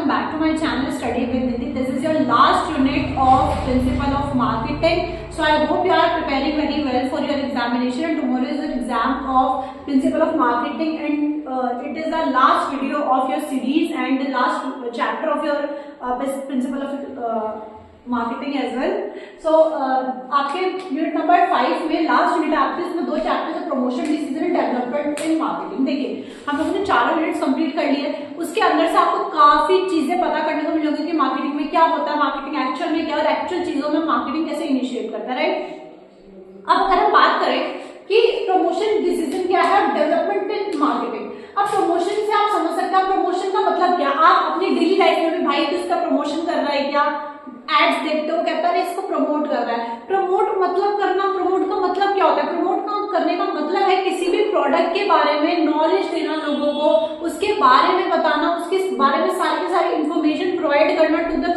welcome back to my channel Study with Nidhi. This is your last unit of Principle of Marketing. So I hope you are preparing very well for your examination, and tomorrow is your exam of Principle of Marketing, and it is the last video of your series and the last chapter of your Principle of marketing as well. So आपके unit number 5 में last unit आपके इसमें दो chapter है, promotion, decision and development in marketing. देखिए हम लोगों ने चारों यूनिट्स कंप्लीट कर लिए. उसके अंदर से आपको काफी चीजें पता करने को मिलेंगी कि मार्केटिंग में क्या होता है, मार्केटिंग एक्चुअल में क्या और एक्चुअल चीजों में मार्केटिंग कैसे इनिशिएट करता है, राइट. अब अगर हम बात करें कि प्रमोशन डिसीजन क्या है, डेवलपमेंट इन मार्केटिंग. अब प्रमोशन से आप समझ सकते हैं प्रमोशन का मतलब क्या. आप अपनी डेली लाइफ में भी भाई किसका प्रमोशन कर रहा है, क्या एड्स देखते हो, कहता है इसको प्रमोट कर रहा है. प्रमोट मतलब करना, प्रमोट का मतलब क्या होता है. प्रमोट का करने का मतलब है किसी भी प्रोडक्ट के बारे में नॉलेज देना लोगों को, उसके बारे में बताना, उसके बारे में सारी की सारी इंफॉर्मेशन प्रोवाइड करना to the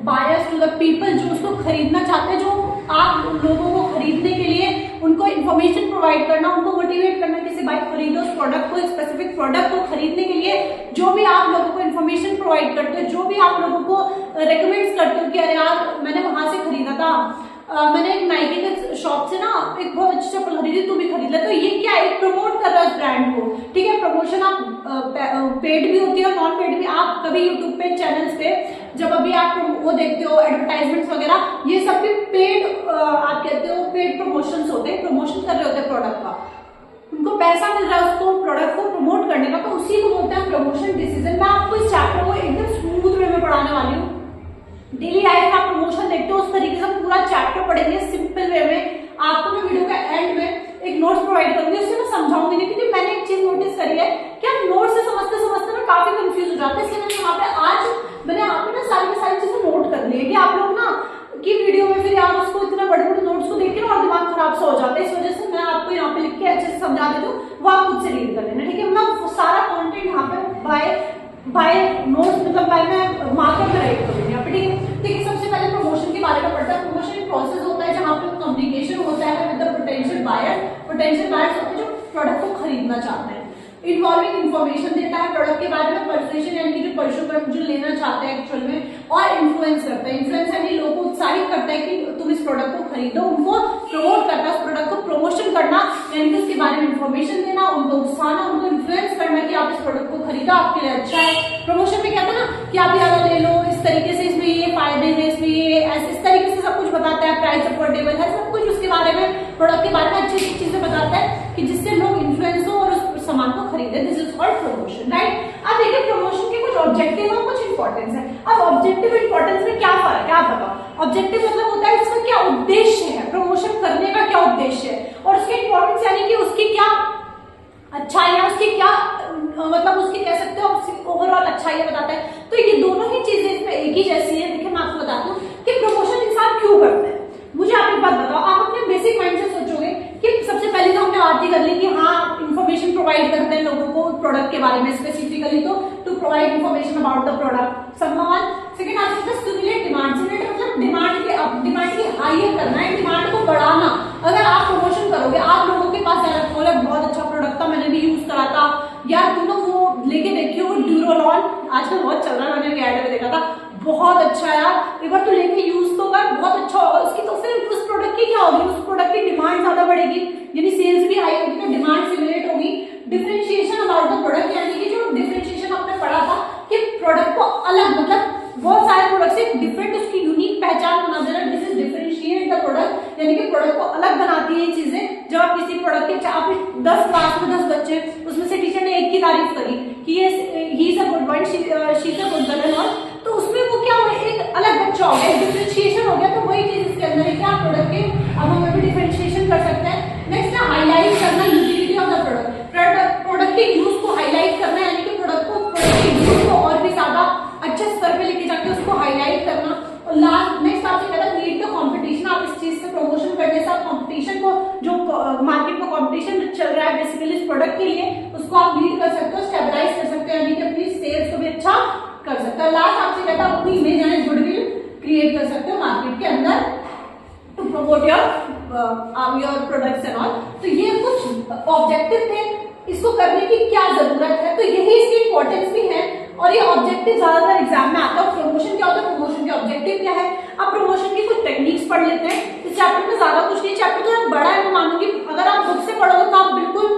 buyers, to the people जो उसको खरीदना चाहते हैं, जो आप लोगों को खरीदने के लिए उनको इन्फॉर्मेशन प्रोवाइड करना, उनको मोटिवेट करना किसी भाई खरीदो उस प्रोडक्ट को, स्पेसिफिक प्रोडक्ट को खरीदने के लिए जो भी आप लोगों को इन्फॉर्मेशन प्रोवाइड करते हो, जो भी आप लोगों को रेकमेंड करते हो कि अरे यार मैंने वहां से खरीदा था, मैंने एक नाइकी के शॉप से ना एक बहुत अच्छी चप्पल खरीदी, तू भी खरीद ले. तो ये क्या है, प्रमोट कर रहा है ब्रांड को. ठीक है, प्रमोशन आप पेड भी होती है और नॉन पेड भी. आप कभी यूट्यूब पे चैनल्स पे जब अभी आप वो देखते हो एडवर्टाइजमेंट्स वगैरह, ये सब भी पेड आप कहते हो पेड प्रमोशंस होते हैं. प्रमोशन कर रहे होते हैं प्रोडक्ट का, उनको पैसा मिल रहा है उसको प्रोडक्ट को प्रमोट करने का, तो उसी को बोलते हैं प्रमोशन डिसीजन. मैं आपको इस चैप्टर को एकदम स्मूथ वे में पढ़ाने वाली हूँ. डेली लाइफ में आप प्रमोशन देखते हो उस तरीके से पूरा चैप्टर पढ़ेंगे सिंपल वे में. आपको मैं वीडियो के एंड में एक नोट्स प्रोवाइड करूंगी, उससे मैं समझाऊंगी नहीं, क्योंकि मैंने एक चीज नोटिस करी है कि आप नोट्स से समझते समझते ना काफी कंफ्यूज हो जाते हैं. इसलिए मैंने यहाँ पे ना सारी की सारी चीजें नोट कर ली है कि आप लोग ना की वीडियो में फिर यार उसको इतना बड़े बड़े नोट्स को देख के ना और दिमाग खराब सा हो जाता है. इस वजह से मैं आपको यहाँ पे लिख के अच्छे से समझा देती हूँ, वो आप खुद से रीड कर लेना. ठीक है, मतलब सारा कॉन्टेंट यहाँ पे बाय नोट्स मतलब मैं मार्कर में राइट करूंगी यहाँ पे. ठीक है, देखिए सबसे पहले प्रमोशन के बारे में पढ़ता है. प्रमोशन एक प्रोसेस होता है जहाँ पे कम्युनिकेशन होता है विद द पोटेंशियल बायर्स होते हैं जो प्रोडक्ट को खरीदना चाहते हैं. इन्वॉल्विंग इन्फॉर्मेशन देता है प्रोडक्ट के बारे में, परसुएशन यानी कि जो लेना चाहते हैं एक्चुअल में, और इन्फ्लुएंस करता है. इन्फ्लुएंस यानी लोगों को उत्साहित करता है कि तुम इस प्रोडक्ट को खरीदो, उनको प्रमोट करता है उस प्रोडक्ट को. प्रमोशन करना यानी कि उसके बारे में इन्फॉर्मेशन देना, उनको उकसाना, उनको इन्फ्लुएंस करना कि आप इस प्रोडक्ट को खरीदो, आपके लिए अच्छा है. प्रमोशन में कहता है ना कि आप यार ले लो, इस तरीके से इसमें ये फायदे हैं, इसमें ये ऐसे इस तरीके से सब कुछ बताता है, प्राइस अफोर्डेबल है, सब कुछ उसके बारे में प्रोडक्ट के बारे में अच्छी अच्छी चीजें बताता है कि जिससे लोग इन्फ्लुएंस हो और उस सामान को खरीदे. This is called promotion, right. अब देखिए प्रमोशन के कुछ ऑब्जेक्टिव और कुछ इंपॉर्टेंस है. अब ऑब्जेक्टिव इंपॉर्टेंस में क्या फर्क है आप बताओ. ऑब्जेक्टिव मतलब होता है इसका क्या उद्देश्य है, प्रमोशन करने का क्या उद्देश्य है, और उसके इंपॉर्टेंस यानी कि उसकी क्या अच्छाई है, उसकी क्या मतलब उसकी कह सकते हो ओवरऑल अच्छाई बताता है. तो ये दोनों ही चीजें इसमें एक ही जैसी है. देखिए मैं आपको बताती हूँ कि प्रमोशन इंसान क्यों करता है. मुझे आप एक बात बताओ, आप अपने बेसिक माइंड से सोचोगे कि सबसे पहले तो हमने बात ही कर ली कि हाँ इन्फॉर्मेशन प्रोवाइड करते हैं लोगों को प्रोडक्ट के बारे में, स्पेसिफिकली तो to provide information about the product. Number 1. Second आपसे स्टिमुलेट डिमांड. स्टिमुलेट मतलब डिमांड की हायर करना है, डिमांड को बढ़ाना. अगर आप प्रमोशन करोगे, आप लोगों के पास जाकर बोले बहुत अच्छा प्रोडक्ट था, मैंने भी यूज करा था यार, तुम लोग वो लेके देखियो ड्यूरोलॉन, आजकल बहुत चल रहा है, मैंने ऐड में देखा था, बहुत अच्छा यार, एक बार तू लेके यूज तो कर, बहुत अच्छा होगा उसकी. तो फिर उस प्रोडक्ट की क्या होगी, उस प्रोडक्ट की डिमांड ज्यादा बढ़ेगी, यानी सेल्स भी हाई होगी, तो डिमांड स्टिमुलेट होगी. डिफरेंशिएशन अबाउट द प्रोडक्ट यानी कि जो डिफरेंशिएशन आपने पढ़ा था कि प्रोडक्ट को अलग मतलब बहुत सारे प्रोडक्ट से डिफरेंट उसकी यूनिक पहचान बना देना. This is differentiate the product यानी कि प्रोडक्ट को अलग बनाती है ये चीजें. जब आप किसी प्रोडक्ट के आप 10 क्लास में 10 बच्चे, उसमें से टीचर ने एक की तारीफ करी कि ये he is a good one, she is a good girl, और तो उसमें वो क्या हो एक अलग बच्चा हो गया, डिफरेंशिएशन हो गया. तो वही चीज इसके अंदर है कि आप प्रोडक्ट के अब हम भी डिफरेंशिएशन कर सकते हैं. नेक्स्ट है हाईलाइट करना utility of the product. Product के यूज को हाईलाइट करना यानी कि प्रोडक्ट के यूज को और भी ज्यादा अच्छे स्तर पे लेके जाके उसको हाईलाइट करना. और लास्ट नेक्स्ट आपसे कहता है लीड द कंपटीशन. आप इस चीज से प्रमोशन करने से आप कंपटीशन को जो मार्केट में कंपटीशन चल रहा है बेसिकली इस प्रोडक्ट के लिए, उसको आप लीड कर सकते हो, स्टेबलाइज कर सकते हो, यानी कि अपनी सेल्स को भी अच्छा कर सकते हो. लास्ट आपसे कहता है अपनी इमेज यानी गुडविल क्रिएट कर सकते हो मार्केट के अंदर to promote your products and all. तो ये कुछ ऑब्जेक्टिव थे, इसको करने की क्या जरूरत है, तो यही इसकी इंपॉर्टेंस भी है. और ये ऑब्जेक्टिव ज्यादातर एग्जाम में आता है। प्रमोशन क्या होता है, प्रमोशन के ऑब्जेक्टिव क्या है। अब प्रमोशन की कुछ टेक्निक्स पढ़ लेते हैं। इस चैप्टर में ज्यादा कुछ नहीं, चैप्टर तो बड़ा है, मैं मानूंगी अगर आप बुक से पढ़ोगे तो आप बिल्कुल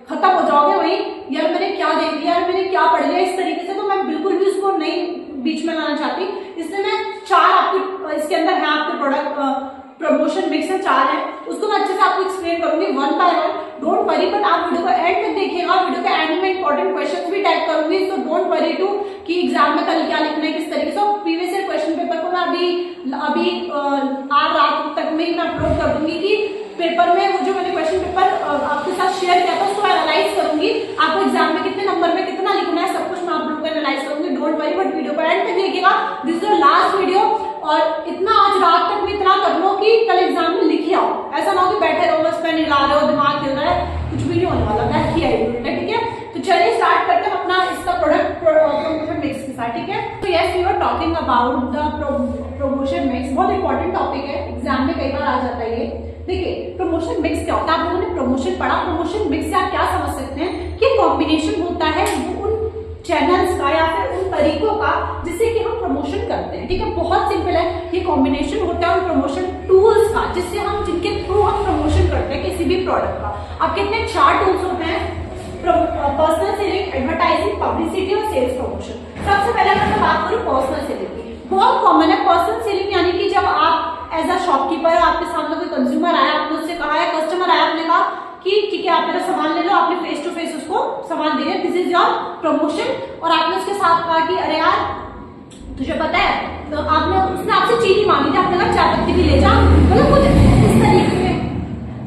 खत्म हो जाओगे वही, यार मैंने क्या देख लिया, यार मैंने क्या पढ़ लिया, इस तरीके से तो मैं बिल्कुल भी उसको नहीं बीच में लाना चाहती। इसलिए मैं 4 आपके इसके अंदर है आपके प्रोडक्ट प्रमोशन मिक्स है, 4 है, उसको मैं अच्छे से आपको एक्सप्लेन करूंगी one by one. Don't worry, but आप वीडियो को एंड तक देखिएगा। वीडियो के एंड में इंपॉर्टेंट क्वेश्चंस भी टैग करूंगी, तो डोंट वरी टू कि एग्जाम में कल क्या लिखना है, किस तरीके से। प्रीवियस ईयर क्वेश्चन पेपर को मैं अभी आज रात तक में मैं अपलोड कर दूंगी कि पेपर में वो जो मैंने क्वेश्चन पेपर आपके साथ शेयर किया था उसको एनालाइज करूंगी। आपको एग्जाम में कितने नंबर में कितना लिखना है सब कुछ मैं आप लोगों को एनालाइज करूंगी। डोंट वरी, बट वीडियो को एंड तक देखिएगा। This is the last video, और इतना आज रात तक में इतना कर लो कि कल एग्जाम में लिख ही आओ। ऐसा ना हो कि बैठे रहो बस पेन हिला रहे हो, दिमाग हिल रहा है, कुछ भी नहीं होने वाला, बैठ ही आई। ठीक है, तो चलिए स्टार्ट करते हैं अपना इसका प्रोडक्ट प्रमोशन मिक्स के साथ। ठीक है, तो yes we are talking about the promotion mix. बहुत इंपॉर्टेंट टॉपिक है, एग्जाम में कई बार आ जाता है ये। देखिए प्रमोशन मिक्स क्या होता है, आप लोगों ने प्रमोशन पढ़ा, प्रमोशन मिक्स से आप क्या समझ सकते हैं कि कॉम्बिनेशन होता है उन चैनल्स का या फिर उन तरीकों का जिससे कि हम प्रमोशन करते हैं। ठीक है, बहुत सिंपल है, ये कॉम्बिनेशन होता है उन प्रमोशन टूल्स का जिससे हम जिनके थ्रू हम प्रमोशन करते हैं किसी भी प्रोडक्ट का। अब कितने 4 टूल्स होते हैं, पर्सनल सेलिंग, एडवर्टाइजिंग, पब्लिसिटी और सेल्स प्रमोशन। सबसे पहले अगर मैं बात करूं पर्सनल सेलिंग की, बहुत कॉमन है पर्सनल सेलिंग, यानी कि जब आप एज अ शॉपकीपर आपके सामने कोई कंज्यूमर आया, आपने उससे कहा या कस्टमर आया, आपने कहा कि ठीक है आप मेरा सामान ले लो, आपने फेस टू फेस उसको सामान दे दिया, दिस इज योर प्रमोशन। और आपने उसके साथ कहा कि अरे यार तुझे पता है, तो उसने आपसे चीनी मांगी थी, आपने कहा चाय पत्ती भी ले जा, मतलब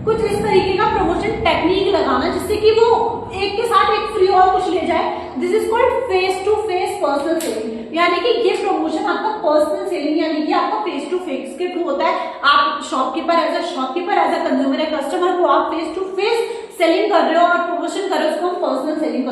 कुछ इस तरीके का प्रमोशन टेक्निक लगाना जिससे कि वो एक के साथ एक फ्री और कुछ ले जाए। This is called face to face personal selling, यानी कि ये प्रमोशन आपका पर्सनल सेलिंग यानी कि आपका फेस टू फेस के थ्रू होता है। आप शॉपकीपर एज अ कंज्यूमर या कस्टमर को आप फेस टू फेस सेलिंग कर रहे हो और प्रमोशन कर रहे हो, उसको हम पर्सनल सेलिंग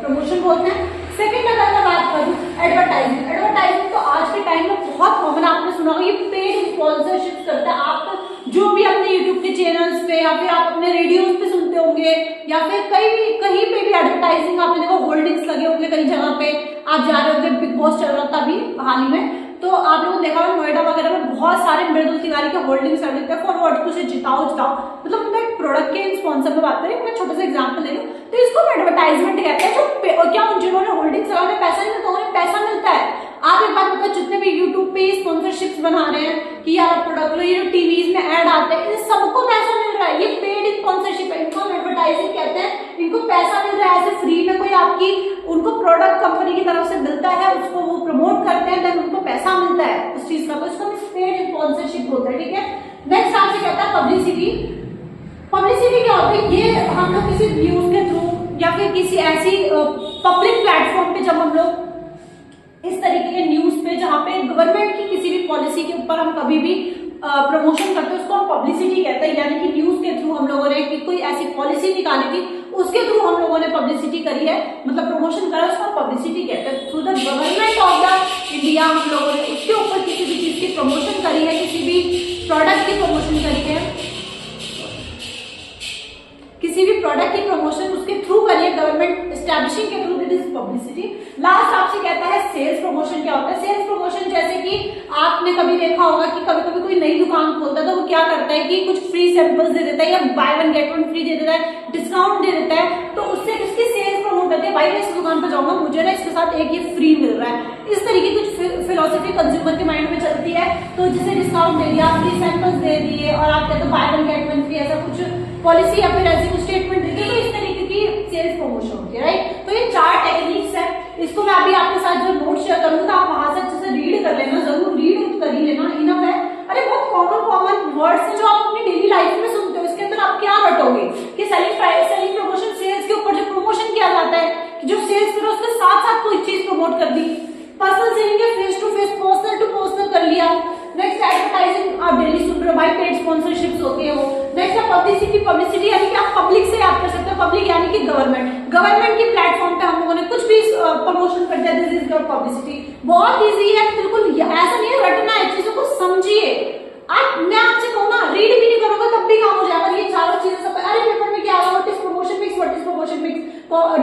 प्रमोशन बोलते हैं। सेकंड अगर मैं बात करूं एडवर्टाइजिंग तो आज के टाइम में बहुत कॉमन, आपने सुना होगा, ये पेड स्पॉन्सरशिप करता है। आप जो भी अपने यूट्यूब के चैनल्स पे या फिर आप अपने रेडियोज पे सुनते होंगे या फिर कहीं पे भी एडवर्टाइजिंग आपने देखो, होल्डिंग्स लगे होंगे कई जगह पे, आप जा रहे होंगे, बिग बॉस चल रहा था अभी हाल ही में, तो आप लोगों ने देखा होगा नोएडा वगैरह में बहुत सारे मृदुल तिवारी के होल्डिंग्स लगे थे, फॉरवर्ड टू से जिताओ। मतलब मैं प्रोडक्ट के स्पॉन्सर में बात करें, मैं छोटा सा एग्जांपल ले लूं तो इसको एडवर्टाइजमेंट कहते हैं। जो क्या जिन्होंने होल्डिंग्स लगा उन्हें पैसा नहीं मिलता, उन्हें पैसा मिलता है। आप एक बात बताओ, जितने भी यूट्यूब पे स्पॉन्सरशिप्स बना रहे हैं कि यार प्रोडक्ट लो, ये जो टीवीज में ऐड आते हैं, इन सबको पैसा मिल रहा है, ये पेड स्पॉन्सरशिप है, इनको एडवर्टाइजिंग कहते हैं। इनको पैसा मिल रहा है, ऐसे फ्री में कोई आपकी उनको प्रोडक्ट कंपनी की तरफ से मिलता है, उसको वो प्रमोट करते हैं, देन उनको पैसा मिलता है उस चीज का, तो इसको पेड स्पॉन्सरशिप बोलते हैं। ठीक है, नेक्स्ट आपसे कहता है पब्लिसिटी। पब्लिसिटी क्या होती है, ये हम लोग किसी न्यूज के थ्रू या फिर किसी ऐसी पब्लिक प्लेटफॉर्म पे जब हम लोग इस तरीके के न्यूज पे जहां पे गवर्नमेंट की किसी भी पॉलिसी के ऊपर हम कभी भी प्रमोशन करते हैं, उसको हम पब्लिसिटी कहते हैं। यानी कि न्यूज के थ्रू हम लोगों ने कोई ऐसी पॉलिसी निकाली थी, उसके थ्रू हम लोगों ने पब्लिसिटी करी है, मतलब प्रमोशन करा, उसको पब्लिसिटी कहते हैं। Through the government of the India हम लोगों ने उसके ऊपर किसी भी चीज की प्रमोशन करी है, किसी भी प्रोडक्ट की प्रमोशन करी है, किसी भी प्रोडक्ट की प्रमोशन उसके थ्रू करिए गवर्नमेंट एस्टैब्लिशिंग के through, this is publicity. Last आपसे कहता है सेल्स प्रमोशन। क्या होता है सेल्स प्रमोशन, जैसे कि आपने कभी देखा होगा कि कभी कभी कोई नई दुकान खोलता है तो वो क्या करता है कि कुछ फ्री सैंपल्स दे देता है या buy one get one free दे देता है, डिस्काउंट दे देता है, तो उससे उसकी सेल्स प्रमोट करते हैं, भाई मैं इस दुकान पर जाऊंगा, मुझे ना इसके साथ एक ये फ्री मिल रहा है। इस तरीके की कुछ फिलोसफी कंज्यूमर के माइंड में चलती है, तो जिसे डिस्काउंट दे दिया, फ्री सैंपल्स दे दिए और आप कहते हो bye one get one free, ऐसा कुछ पॉलिसी या फिर ऐसी कुछ स्टेटमेंट देते, तो इस तरीके की सेल्स प्रमोशन होती है, राइट। तो ये 4 टेक्निक्स है, इसको मैं अभी आपके साथ जो नोट शेयर करूंगा तो आप वहां से अच्छे से रीड कर लेना, जरूर रीड कर ही लेना, इनफ है। अरे बहुत कॉमन वर्ड्स है जो आप अपनी डेली लाइफ में सुनते हो, इसके अंदर आप क्या रटोगे कि सेलिंग प्रमोशन, सेल्स के ऊपर जो प्रमोशन किया जाता है कि जो सेल्स करो उसके साथ साथ कोई चीज प्रमोट कर दी, पर्सनल सेलिंग है face to face, personal to personal कर लिया। नेक्स्ट एडवर्टाइजिंग आप डेली सुन रहे हो भाई, पेड स्पॉन्सरशिप्स होती है वो। नेक्स्ट है पब्लिसिटी यानी कि आप पब्लिक से याद कर सकते हो, पब्लिक यानी कि गवर्नमेंट की प्लेटफॉर्म पे हम लोगों ने कुछ भी प्रमोशन कर दिया, दिस इज योर पब्लिसिटी। बहुत इजी है, बिल्कुल ऐसा नहीं है रटना है, चीजों को समझिए। मैं आपसे कहूँ ना, रीड भी नहीं करोगे तब भी काम हो जाएगा, ये चारों चीजें सब। अरे पेपर में क्या आएगा, what is promotion mix,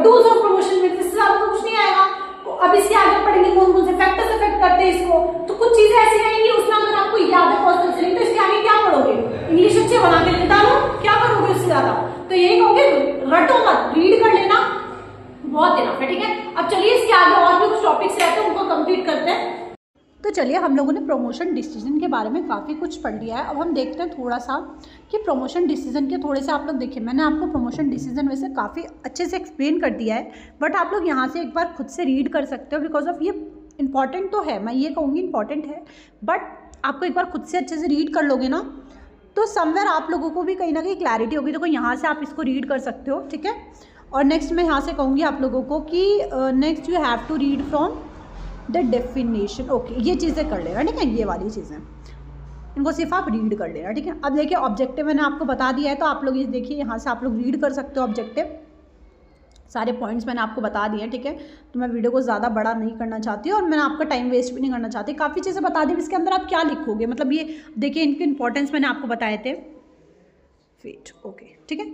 tools of promotion mix, इससे ज्यादा तो कुछ नहीं आएगा। अब इसके आगे पढ़ेंगे कौन कौन से फैक्टर्स अफेक्ट करते हैं इसको, तो कुछ चीजें ऐसी आएंगी उसमें अगर आपको याद है पर्सनल सेलिंग तो इसके आगे क्या पढ़ोगे, इंग्लिश अच्छे बना के लेता लो, क्या करोगे उससे ज्यादा, तो यही कहोगे रटो मत, रीड कर लेना, बहुत इनफ है, ठीक है। अब चलिए इसके आगे और भी कुछ टॉपिक्स रहते हैं उनको कंप्लीट करते हैं। तो चलिए हम लोगों ने प्रमोशन डिसीजन के बारे में काफ़ी कुछ पढ़ लिया है, अब हम देखते हैं थोड़ा सा कि प्रमोशन डिसीजन के थोड़े से आप लोग देखिए, मैंने आपको प्रमोशन डिसीजन वैसे काफ़ी अच्छे से एक्सप्लेन कर दिया है, बट आप लोग यहाँ से एक बार खुद से रीड कर सकते हो, बिकॉज ऑफ ये इंपॉर्टेंट तो है, मैं ये कहूँगी इंपॉर्टेंट है, बट आपको एक बार खुद से अच्छे से रीड कर लोगे ना तो समवेयर आप लोगों को भी कहीं ना कहीं क्लैरिटी होगी। देखो यहाँ से आप इसको रीड कर सकते हो, ठीक है। और नेक्स्ट मैं यहाँ से कहूँगी आप लोगों को कि next you have to read from the definition, okay, ये चीज़ें कर लेना, ठीक है, ये वाली चीज़ें इनको सिर्फ आप रीड कर लेना, ठीक है। अब देखिए ऑब्जेक्टिव मैंने आपको बता दिया है, तो आप लोग ये देखिए यहाँ से आप लोग रीड कर सकते हो ऑब्जेक्टिव, सारे पॉइंट्स मैंने आपको बता दिए हैं, ठीक है। तो मैं वीडियो को ज़्यादा बड़ा नहीं करना चाहती और मैंने आपका टाइम वेस्ट भी नहीं करना चाहती, काफ़ी चीज़ें बता दी, इसके अंदर आप क्या लिखोगे, मतलब ये देखिए इनके इंपॉर्टेंस मैंने आपको बताए थे, वेट, ओके, ठीक है,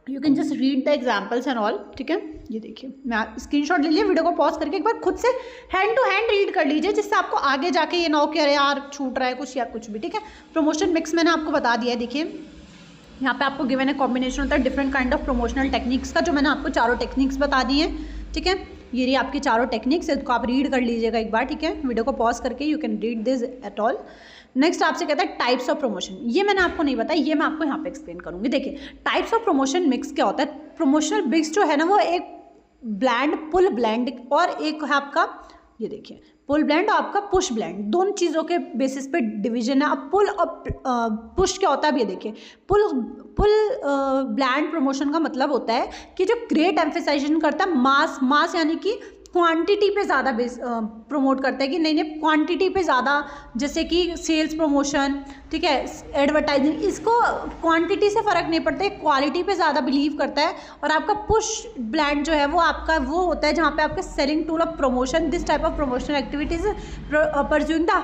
you can just read the examples and all, ठीक है। ये देखिए मैं स्क्रीनशॉट ले लिए, वीडियो को पॉज करके एक बार खुद से हैंड टू हैंड रीड कर लीजिए, जिससे आपको आगे जाके ये ना हो कि अरे यार छूट रहा है कुछ या कुछ भी, ठीक है। प्रमोशन मिक्स मैंने आपको बता दिया है, देखिए यहाँ पे आपको गिवन है कॉम्बिनेशन होता है different kind of promotional techniques का, जो मैंने आपको चारों टेक्निक्स बता दी हैं, ठीक है। ये रही आपकी चारों टेक्निक्स, इसको आप रीड कर लीजिएगा एक बार, ठीक है, वीडियो को पॉज करके, you can read this at all. Next आपसे कहता है टाइप्स ऑफ प्रमोशन, ये मैंने आपको नहीं बताया, ये मैं आपको यहाँ पे एक्सप्लेन करूँगी। देखिए टाइप्स ऑफ प्रमोशन मिक्स क्या होता है, प्रमोशनल मिक्स जो है ना वो एक ब्लैंड, पुल ब्लैंड, और एक है आपका, ये देखिए पुल ब्लैंड और आपका पुश ब्लैंड, दोनों चीज़ों के बेसिस पे डिवीजन है। अब पुल और पुश क्या होता है, अब ये देखिए पुल ब्लैंड प्रमोशन का मतलब होता है कि जो ग्रेट एम्फेसाइजेशन करता है मास यानी कि क्वांटिटी पे ज़्यादा प्रमोट करता है कि नहीं क्वांटिटी पे ज़्यादा, जैसे कि सेल्स प्रमोशन, ठीक है, एडवर्टाइजिंग, इसको क्वांटिटी से फ़र्क नहीं पड़ता है, क्वालिटी पे ज़्यादा बिलीव करता है। और आपका पुश ब्लैंड जो है वो आपका वो होता है जहाँ पे आपका selling tool of promotion, this type of promotional activities pursuing the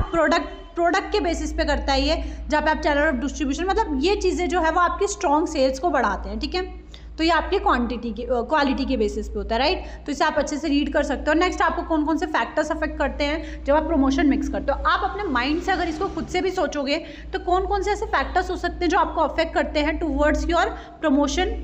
product के बेसिस पे करता है ये, जहाँ पे आप चैनल ऑफ डिस्ट्रीब्यूशन, मतलब ये चीज़ें जो है वो आपकी स्ट्रॉन्ग सेल्स को बढ़ाते हैं, ठीक है। तो ये आपकी क्वालिटी के बेसिस पे होता है, राइट। तो इसे आप अच्छे से रीड कर सकते हो। नेक्स्ट आपको कौन कौन से फैक्टर्स अफेक्ट करते हैं जब आप प्रमोशन मिक्स करते हो, आप अपने माइंड से अगर इसको खुद से भी सोचोगे तो कौन कौन से ऐसे फैक्टर्स हो सकते हैं जो आपको अफेक्ट करते हैं टूवर्ड्स योर प्रमोशन।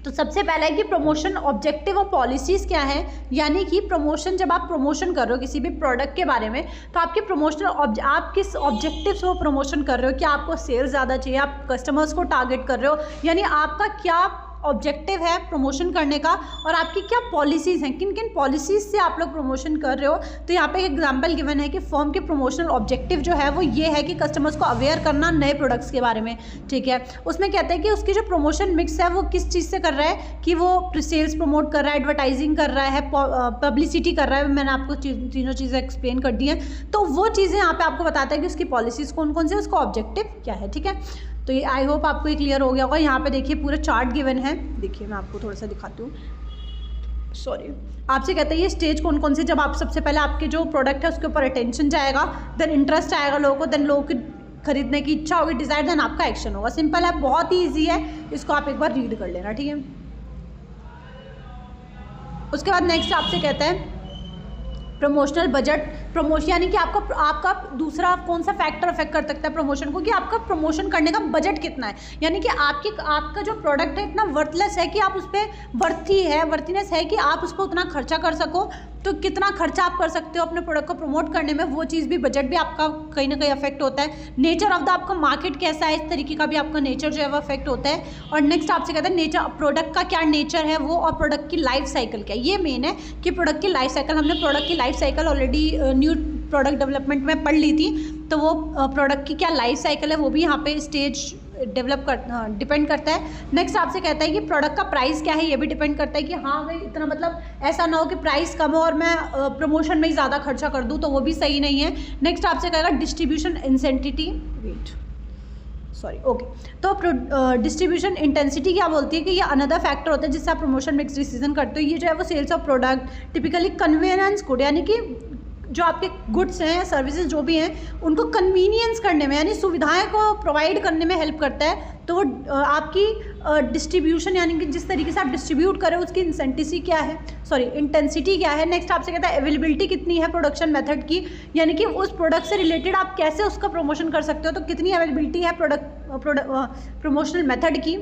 तो सबसे पहला है कि प्रमोशन ऑब्जेक्टिव और पॉलिसीज़ क्या है, यानी कि प्रमोशन, जब आप प्रमोशन कर रहे हो किसी भी प्रोडक्ट के बारे में तो आपके प्रमोशनल आप किस ऑब्जेक्टिव से वो प्रमोशन कर रहे हो, कि आपको सेल्स ज़्यादा चाहिए, आप कस्टमर्स को टारगेट कर रहे हो, यानी आपका क्या ऑब्जेक्टिव है प्रमोशन करने का, और आपकी क्या पॉलिसीज़ हैं, किन किन पॉलिसीज़ से आप लोग प्रमोशन कर रहे हो। तो यहाँ पे एक एग्जांपल गिवन है कि फर्म के प्रमोशनल ऑब्जेक्टिव जो है वो ये है कि कस्टमर्स को अवेयर करना नए प्रोडक्ट्स के बारे में, ठीक है। उसमें कहते हैं कि उसकी जो प्रमोशन मिक्स है वो किस चीज़ से कर रहा है, कि वो सेल्स प्रमोट कर रहा है, एडवर्टाइजिंग कर रहा है, पब्लिसिटी कर रहा है, मैंने आपको तीनों चीज़ें एक्सप्लेन कर दी हैं। तो वो चीज़ें यहाँ पर आपको बताता है कि उसकी पॉलिसीज़ कौन कौन से, उसका ऑब्जेक्टिव क्या है, ठीक है। तो ये आई होप आपको ये क्लियर हो गया होगा। यहाँ पे देखिए पूरा चार्ट गिवन है, देखिए मैं आपको थोड़ा सा दिखाती हूँ, सॉरी। आपसे कहते हैं ये स्टेज कौन कौन से, जब आप सबसे पहले आपके जो प्रोडक्ट है उसके ऊपर अटेंशन जाएगा, देन इंटरेस्ट आएगा लोगों को, देन लोगों की खरीदने की इच्छा होगी, डिजायर, देन आपका एक्शन होगा। सिंपल है, बहुत ही ईजी है, इसको आप एक बार रीड कर लेना, ठीक है। उसके बाद नेक्स्ट आपसे कहता है प्रमोशनल बजट, प्रमोशन यानी कि आपका दूसरा कौन सा फैक्टर अफेक्ट कर सकता है प्रमोशन को, कि आपका प्रमोशन करने का बजट कितना है, यानी कि आपका जो प्रोडक्ट है इतना वर्थलेस है कि आप उस पर वर्थीनेस है कि आप उस पर उतना खर्चा कर सको, तो कितना खर्चा आप कर सकते हो अपने प्रोडक्ट को प्रमोट करने में, वो चीज़ भी, बजट भी आपका कहीं ना कहीं अफेक्ट होता है। नेचर ऑफ द आपका मार्केट कैसा है, इस तरीके का भी आपका नेचर जो है वो अफेक्ट होता है। और नेक्स्ट आपसे कहते हैं नेचर, प्रोडक्ट का क्या नेचर है वो, और प्रोडक्ट की लाइफ साइकिल क्या है। ये मेन है कि प्रोडक्ट की लाइफ साइकिल, हमने प्रोडक्ट की life cycle already knew product development में पढ़ ली थी, तो वो प्रोडक्ट की क्या लाइफ साइकिल है वो भी यहाँ पे स्टेज डिपेंड करता है। नेक्स्ट आपसे कहता है कि प्रोडक्ट का प्राइस क्या है, ये भी डिपेंड करता है कि हाँ भाई इतना, मतलब ऐसा ना हो कि प्राइस कम हो और मैं प्रमोशन में ही ज़्यादा खर्चा कर दूँ, तो वो भी सही नहीं है। नेक्स्ट आपसे कहेगा डिस्ट्रीब्यूशन इंसेंटिटी, तो डिस्ट्रीब्यूशन इंटेंसिटी क्या बोलती है, कि ये अनदर फैक्टर होता है जिससे आप प्रमोशन मिक्स डिसीजन करते हो। ये जो है वो sales of product typically convenience good, यानी कि जो आपके गुड्स हैं या सर्विसेज जो भी हैं उनको कन्वीनियंस करने में यानी सुविधाएं को प्रोवाइड करने में हेल्प करता है। तो वो आपकी डिस्ट्रीब्यूशन यानी कि जिस तरीके से आप डिस्ट्रीब्यूट करें उसकी इंटेंसिटी क्या है। नेक्स्ट आपसे कहता है अवेलेबिलिटी कितनी है प्रोडक्शन मेथड की, यानी कि उस प्रोडक्ट से रिलेटेड आप कैसे उसका प्रमोशन कर सकते हो, तो कितनी अवेलेबिलिटी है प्रमोशनल मेथड की।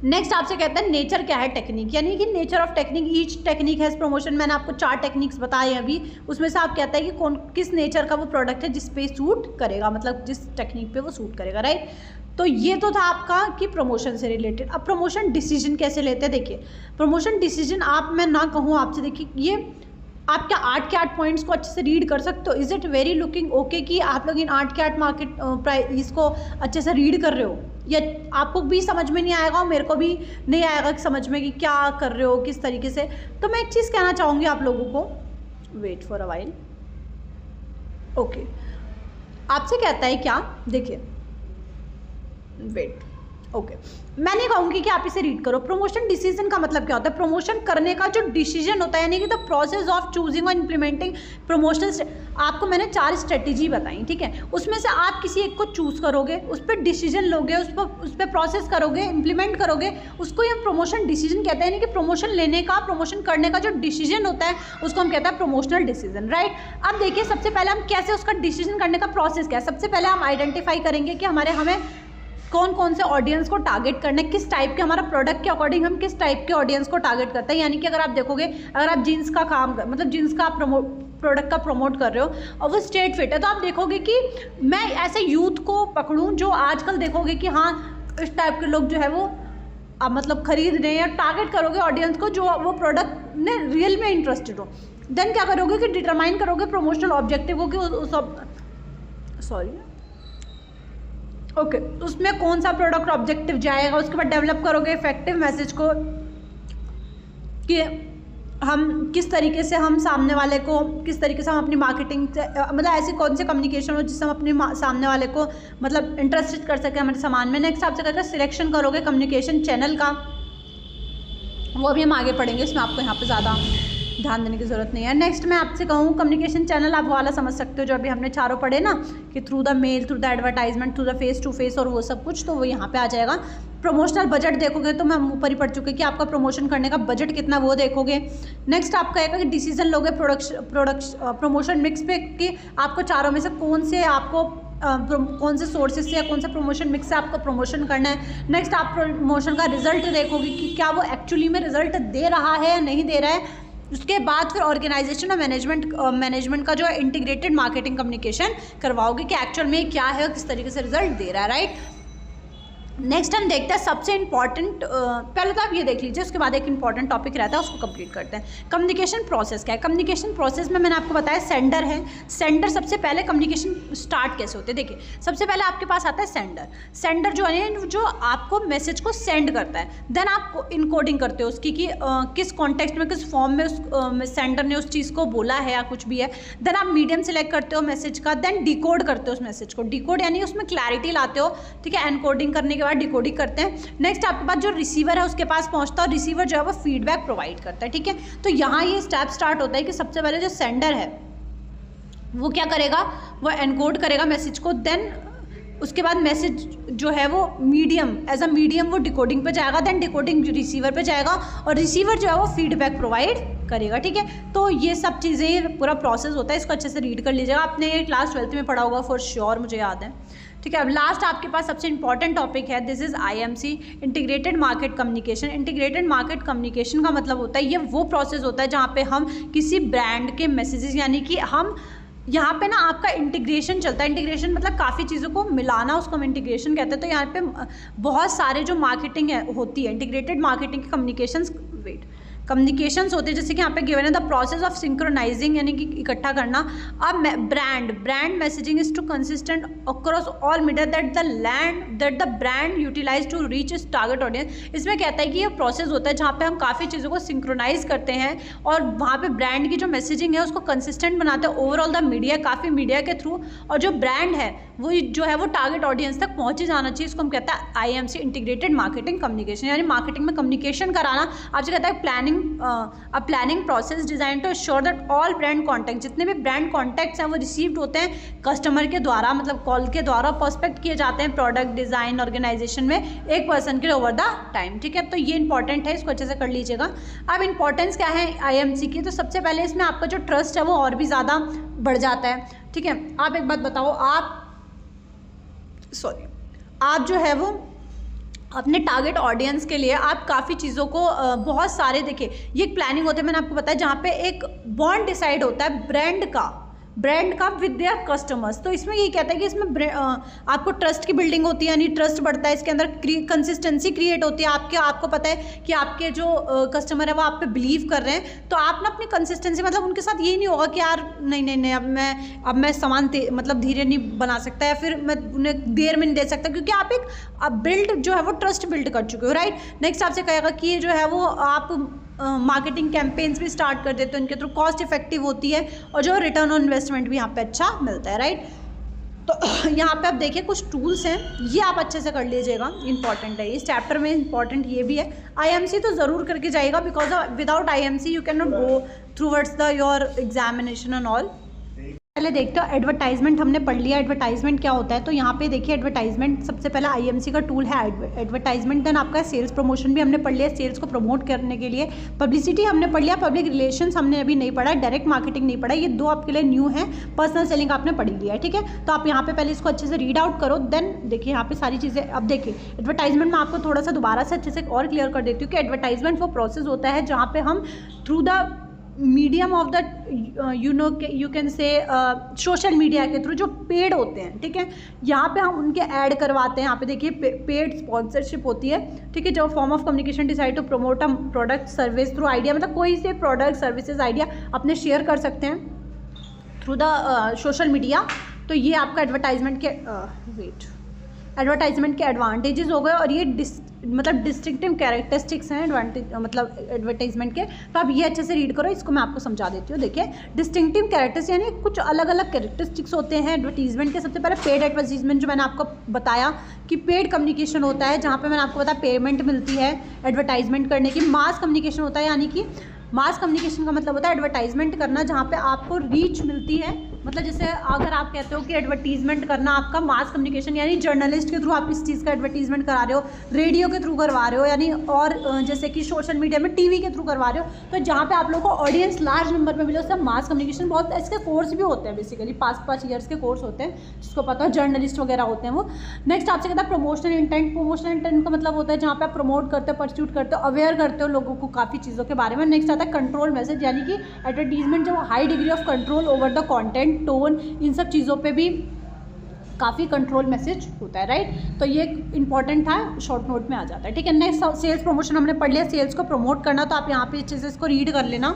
नेक्स्ट आपसे कहता है नेचर क्या है टेक्निक, यानी कि nature of technique, each technique has promotion. मैंने आपको 4 टेक्निक्स बताए अभी, उसमें से आप कहता है कि किस नेचर का वो प्रोडक्ट है जिस पे सूट करेगा, मतलब जिस टेक्निक पे वो सूट करेगा, राइट। तो ये तो था आपका कि प्रमोशन से रिलेटेड। अब प्रमोशन डिसीजन कैसे लेते हैं, देखिए प्रमोशन डिसीजन आप मैं ना कहूँ आपसे, देखिए ये आप क्या 8 के 8 पॉइंट्स को अच्छे से रीड कर सकते हो। Is it very looking okay कि आप लोग इन 8 के 8 मार्केट प्राइस को अच्छे से रीड कर रहे हो, या आपको भी समझ में नहीं आएगा और मेरे को भी नहीं आएगा कि समझ में कि क्या कर रहे हो किस तरीके से। तो मैं एक चीज़ कहना चाहूँगी आप लोगों को, wait for a while, okay. आपसे कहता है क्या, देखिए वेट, ओके, मैं नहीं कहूँगी कि आप इसे रीड करो। प्रमोशन डिसीजन का मतलब क्या होता है, प्रमोशन करने का जो डिसीजन होता है, यानी कि द प्रोसेस ऑफ चूजिंग और इम्प्लीमेंटिंग प्रमोशनल। आपको मैंने 4 स्ट्रेटेजी बताई, ठीक है, उसमें से आप किसी एक को चूज़ करोगे, उस पर डिसीजन लोगे, उस पर प्रोसेस करोगे, इम्प्लीमेंट करोगे, उसको ये प्रमोशन डिसीजन कहते हैं। यानी कि प्रमोशन लेने का, प्रमोशन करने का जो डिसीजन होता है उसको हम कहते हैं प्रमोशनल डिसीजन, राइट। अब देखिए सबसे पहले हम कैसे उसका डिसीजन करने का प्रोसेस क्या है। सबसे पहले हम आइडेंटिफाई करेंगे कि हमें कौन कौन से ऑडियंस को टारगेट करना है, किस टाइप के, हमारा प्रोडक्ट के अकॉर्डिंग हम किस टाइप के ऑडियंस को टारगेट करते हैं। यानी कि अगर आप देखोगे, अगर आप जीन्स का काम मतलब जीन्स का प्रोडक्ट का प्रमोट कर रहे हो और वो स्ट्रेट फिट है, तो आप देखोगे कि मैं ऐसे यूथ को पकड़ूं जो आजकल देखोगे कि हाँ इस टाइप के लोग जो है वो मतलब खरीद रहे हैं, या टारगेट करोगे ऑडियंस को जो वो प्रोडक्ट में रियल में इंटरेस्टेड हो। देन क्या करोगे कि डिटरमाइन करोगे प्रमोशनल ऑब्जेक्टिव को कि ओके उसमें कौन सा प्रोडक्ट ऑब्जेक्टिव जाएगा। उसके बाद डेवलप करोगे इफेक्टिव मैसेज को कि हम किस तरीके से हम सामने वाले को, किस तरीके से हम अपनी मार्केटिंग से मतलब ऐसी कौन से कम्युनिकेशन हो जिससे हम अपने सामने वाले को मतलब इंटरेस्टेड कर सकें हमारे सामान में। नेक्स्ट आपसे कहते हैं सिलेक्शन करोगे कम्युनिकेशन चैनल का, वो भी हम आगे पढ़ेंगे, इसमें आपको यहाँ पे ज़्यादा ध्यान देने की ज़रूरत नहीं है। नेक्स्ट मैं आपसे कहूँ कम्युनिकेशन चैनल आप वाला समझ सकते हो जो अभी हमने चारों पढ़े ना, कि through the mail, through the advertisement, through the face to face और वो सब कुछ, तो वो यहाँ पे आ जाएगा। प्रमोशनल बजट देखोगे तो मैं ऊपर ही पढ़ चुकी कि आपका प्रमोशन करने का बजट कितना वो देखोगे। नेक्स्ट आप कहेगा कि डिसीजन लोगे प्रमोशन मिक्स पे कि आपको चारों में से कौन से सोर्सेज से या कौन से प्रमोशन मिक्स से आपको प्रमोशन करना है। नेक्स्ट आप प्रमोशन का रिजल्ट देखोगे कि क्या वो एक्चुअली में रिजल्ट दे रहा है या नहीं दे रहा है। उसके बाद फिर ऑर्गेनाइजेशन और मैनेजमेंट का जो इंटीग्रेटेड मार्केटिंग कम्युनिकेशन करवाओगे कि एक्चुअल में क्या है और किस तरीके से रिजल्ट दे रहा है, राइट। नेक्स्ट हम देखते हैं सबसे इंपॉर्टेंट, पहले तो आप ये देख लीजिए, उसके बाद एक इंपॉर्टेंट टॉपिक रहता है उसको कंप्लीट करते हैं। कम्युनिकेशन प्रोसेस क्या है। कम्युनिकेशन प्रोसेस में मैंने आपको बताया सेंडर है। सेंडर सबसे पहले कम्युनिकेशन स्टार्ट कैसे होते हैं, देखिए सबसे पहले आपके पास आता है सेंडर जो है जो आपको मैसेज को सेंड करता है। देन आप इनकोडिंग करते हो उसकी कि किस कॉन्टेक्स्ट में, किस फॉर्म में उस सेंडर ने उस चीज़ को बोला है या कुछ भी है। देन आप मीडियम सेलेक्ट करते हो मैसेज का, देन डिकोड करते हो उस मैसेज को। डिकोड यानी उसमें क्लैरिटी लाते हो, ठीक है। एनकोडिंग करने के बाद डिकोडिंग करते हैं। नेक्स्ट आपके पास जो रिसीवर है उसके पास पहुंचता है और रिसीवर जो है वो फीडबैक प्रोवाइड करता है, ठीक है। तो यहाँ ये स्टेप स्टार्ट होता है कि सबसे पहले जो सेंडर है वो क्या करेगा, वो एनकोड करेगा मैसेज को। देन उसके बाद मैसेज जो है वो एज अ मीडियम वो डिकोडिंग पे जाएगा। देन डिकोडिंग रिसीवर पे जाएगा और रिसीवर जो है वो फीडबैक प्रोवाइड करेगा, ठीक है। तो ये सब चीज़ें पूरा प्रोसेस होता है, इसको अच्छे से रीड कर लीजिएगा। आपने क्लास 12th में पढ़ा होगा फॉर श्योर, मुझे याद है, ठीक है। अब लास्ट आपके पास सबसे इंपॉर्टेंट टॉपिक है, this is IMC, integrated market communication. Integrated market communication का मतलब होता है ये वो प्रोसेस होता है जहाँ पे हम किसी ब्रांड के मैसेजेस, यानी कि हम यहाँ पे ना आपका इंटीग्रेशन चलता है। इंटीग्रेशन मतलब काफ़ी चीज़ों को मिलाना, उसको हम इंटीग्रेशन कहते हैं। तो यहाँ पे बहुत सारे जो मार्केटिंग होती है, इंटीग्रेटेड मार्केटिंग की कम्युनिकेशंस होते हैं, जैसे कि यहाँ पे गिवन है द प्रोसेस ऑफ सिंक्रोनाइजिंग, यानी कि इकट्ठा करना। अब brand messaging is to consistent across all media that the brand utilize to reach is target audience. इसमें कहता है कि ये प्रोसेस होता है जहाँ पे हम काफ़ी चीज़ों को सिंक्रोनाइज करते हैं और वहाँ पे ब्रांड की जो मैसेजिंग है उसको कंसिस्टेंट बनाते हैं ओवरऑल द मीडिया, काफ़ी मीडिया के थ्रू, और जो ब्रांड है वो जो है वो टारगेट ऑडियंस तक पहुँचे जाना चाहिए। इसको हम कहते हैं IMC, इंटीग्रेटेड मार्केटिंग कम्युनिकेशन, यानी मार्केटिंग में कम्युनिकेशन कराना। आपसे कहता है planning planning process design to sure that all brand contact, जितने भी ब्रांड कॉन्टैक्ट्स हैं वो रिसीव्ड होते हैं कस्टमर के द्वारा, मतलब कॉल के द्वारा प्रोस्पेक्ट किए जाते हैं प्रोडक्ट डिज़ाइन ऑर्गेनाइजेशन में एक पर्सन के लिए ओवर द टाइम। ठीक है, तो ये इंपॉर्टेंट है, इसको अच्छे से कर लीजिएगा। अब इंपॉर्टेंस क्या है IMC की, तो सबसे पहले इसमें आपका जो ट्रस्ट है वो और भी ज़्यादा बढ़ जाता है। ठीक है, आप एक बात बताओ, आप जो है वो अपने टारगेट ऑडियंस के लिए आप काफ़ी चीज़ों को बहुत सारे, देखिए ये एक प्लानिंग होती है, मैंने आपको बताया, जहाँ पे एक बॉन्ड डिसाइड होता है ब्रांड का विद देयर कस्टमर्स। तो इसमें यही कहता है कि इसमें आपको ट्रस्ट की बिल्डिंग होती है, यानी ट्रस्ट बढ़ता है, इसके अंदर कंसिस्टेंसी क्रिएट होती है। आपको पता है कि आपके जो कस्टमर है वो आप पे बिलीव कर रहे हैं, तो आप ना अपनी कंसिस्टेंसी, मतलब उनके साथ यही नहीं होगा कि यार नहीं अब मैं सामान मतलब धीरे नहीं बना सकता, या फिर मैं उन्हें देर में नहीं दे सकता, क्योंकि आप एक बिल्ड जो है वो ट्रस्ट बिल्ड कर चुके हो, राइट। नेक्स्ट आपसे कहेगा कि ये जो है वो आप मार्केटिंग कैंपेन्स भी स्टार्ट कर देते हो, इनके थ्रू कॉस्ट इफेक्टिव होती है और जो रिटर्न ऑन इन्वेस्टमेंट भी यहाँ पे अच्छा मिलता है, राइट। तो यहाँ पे आप देखिए कुछ टूल्स हैं, ये आप अच्छे से कर लीजिएगा, इंपॉर्टेंट है इस चैप्टर में, इंपॉर्टेंट ये भी है। IMC तो ज़रूर करके जाइएगा, because without IMC you can not go towards the your examination and all. पहले देखते हो एडवर्टाइजमेंट हमने पढ़ लिया, एडवर्टाइजमेंट क्या होता है। तो यहाँ पे देखिए एडवर्टाइजमेंट सबसे पहला IMC का टूल है एडवर्टाइजमेंट। देन आपका सेल्स प्रमोशन भी हमने पढ़ लिया, सेल्स को प्रमोट करने के लिए। पब्लिसिटी हमने पढ़ लिया, पब्लिक रिलेशंस हमने अभी नहीं पढ़ा, डायरेक्ट मार्केटिंग नहीं पढ़ा, ये 2 आपके लिए न्यू है। पर्सनल सेलिंग आपने पढ़ लिया है, ठीक है। तो आप यहाँ पे पहले इसको अच्छे से रीड आउट करो, देन देखिए यहाँ पे सारी चीज़ें। अब देखिए एडवर्टाइजमेंट में आपको थोड़ा सा दोबारा से अच्छे से और क्लियर कर देती हूँ कि एडवर्टाइजमेंट वो प्रोसेस होता है जहाँ पे हम through the medium of the you can say social media के थ्रू जो पेड होते हैं, ठीक है, यहाँ पे हम उनके ऐड करवाते हैं। यहाँ पे देखिए पेड स्पॉन्सरशिप होती है, ठीक है, जो form of communication decide to promote a product service through idea, मतलब कोई से प्रोडक्ट सर्विसेज आइडिया अपने शेयर कर सकते हैं थ्रू द सोशल मीडिया। तो ये आपका एडवर्टाइजमेंट के एडवर्टाइजमेंट के एडवांटेजेस हो गए, और ये मतलब डिस्टिंक्टिव कैरेक्टरिस्टिक्स हैं मतलब एडवर्टाइजमेंट के। तो आप ये अच्छे से रीड करो, इसको मैं आपको समझा देती हूँ। देखिए डिस्टिंक्टिव कैरेक्टर्स यानी कुछ अलग अलग कैरेक्टरिस्टिक्स होते हैं एडवर्टीजमेंट के। सबसे पहले पेड एडवर्टीजमेंट, जो मैंने आपको बताया कि पेड कम्युनिकेशन होता है, जहाँ पे मैंने आपको बताया पेमेंट मिलती है एडवर्टाइजमेंट करने की। मास कम्युनिकेशन होता है, यानी कि मास कम्युनिकेशन का मतलब होता है एडवर्टाइजमेंट करना जहाँ पे आपको रीच मिलती है। मतलब जैसे अगर आप कहते हो कि एडवर्टीजमेंट करना आपका मास कम्युनिकेशन, यानी जर्नलिस्ट के थ्रू आप इस चीज़ का एडवर्टीजमेंट करा रहे हो, रेडियो के थ्रू करवा रहे हो, यानी और जैसे कि सोशल मीडिया में टीवी के थ्रू करवा रहे हो, तो जहाँ पे आप लोगों को ऑडियंस लार्ज नंबर में मिले, उससे मास कम्युनिकेशन। बहुत इसके कोर्स भी होते हैं, बेसिकली 5 ईयर्स के कोर्स होते हैं, जिसको पता हो जर्नलिस्ट वगैरह होते हैं वो। नेक्स्ट आपसे कहता है प्रमोशनल इंटेंट। प्रमोशनल इंटेंट का मतलब होता है जहाँ पे आप प्रमोट करते हो, परस्यूट करते हो, अवेयर करते हो लोगों को काफ़ी चीज़ों के बारे में। नेक्स्ट आता है कंट्रोल मैसेज, यानी कि एडवर्टीजमेंट जब high degree of control over the content, tone, इन सब चीज़ों पे भी काफ़ी कंट्रोल मैसेज होता है, राइट। तो ये इंपॉर्टेंट था, शॉर्ट नोट में आ जाता है, ठीक है। नेक्स्ट सेल्स प्रमोशन हमने पढ़ लिया, सेल्स को प्रमोट करना। तो आप यहाँ पे अच्छे से इसको रीड कर लेना,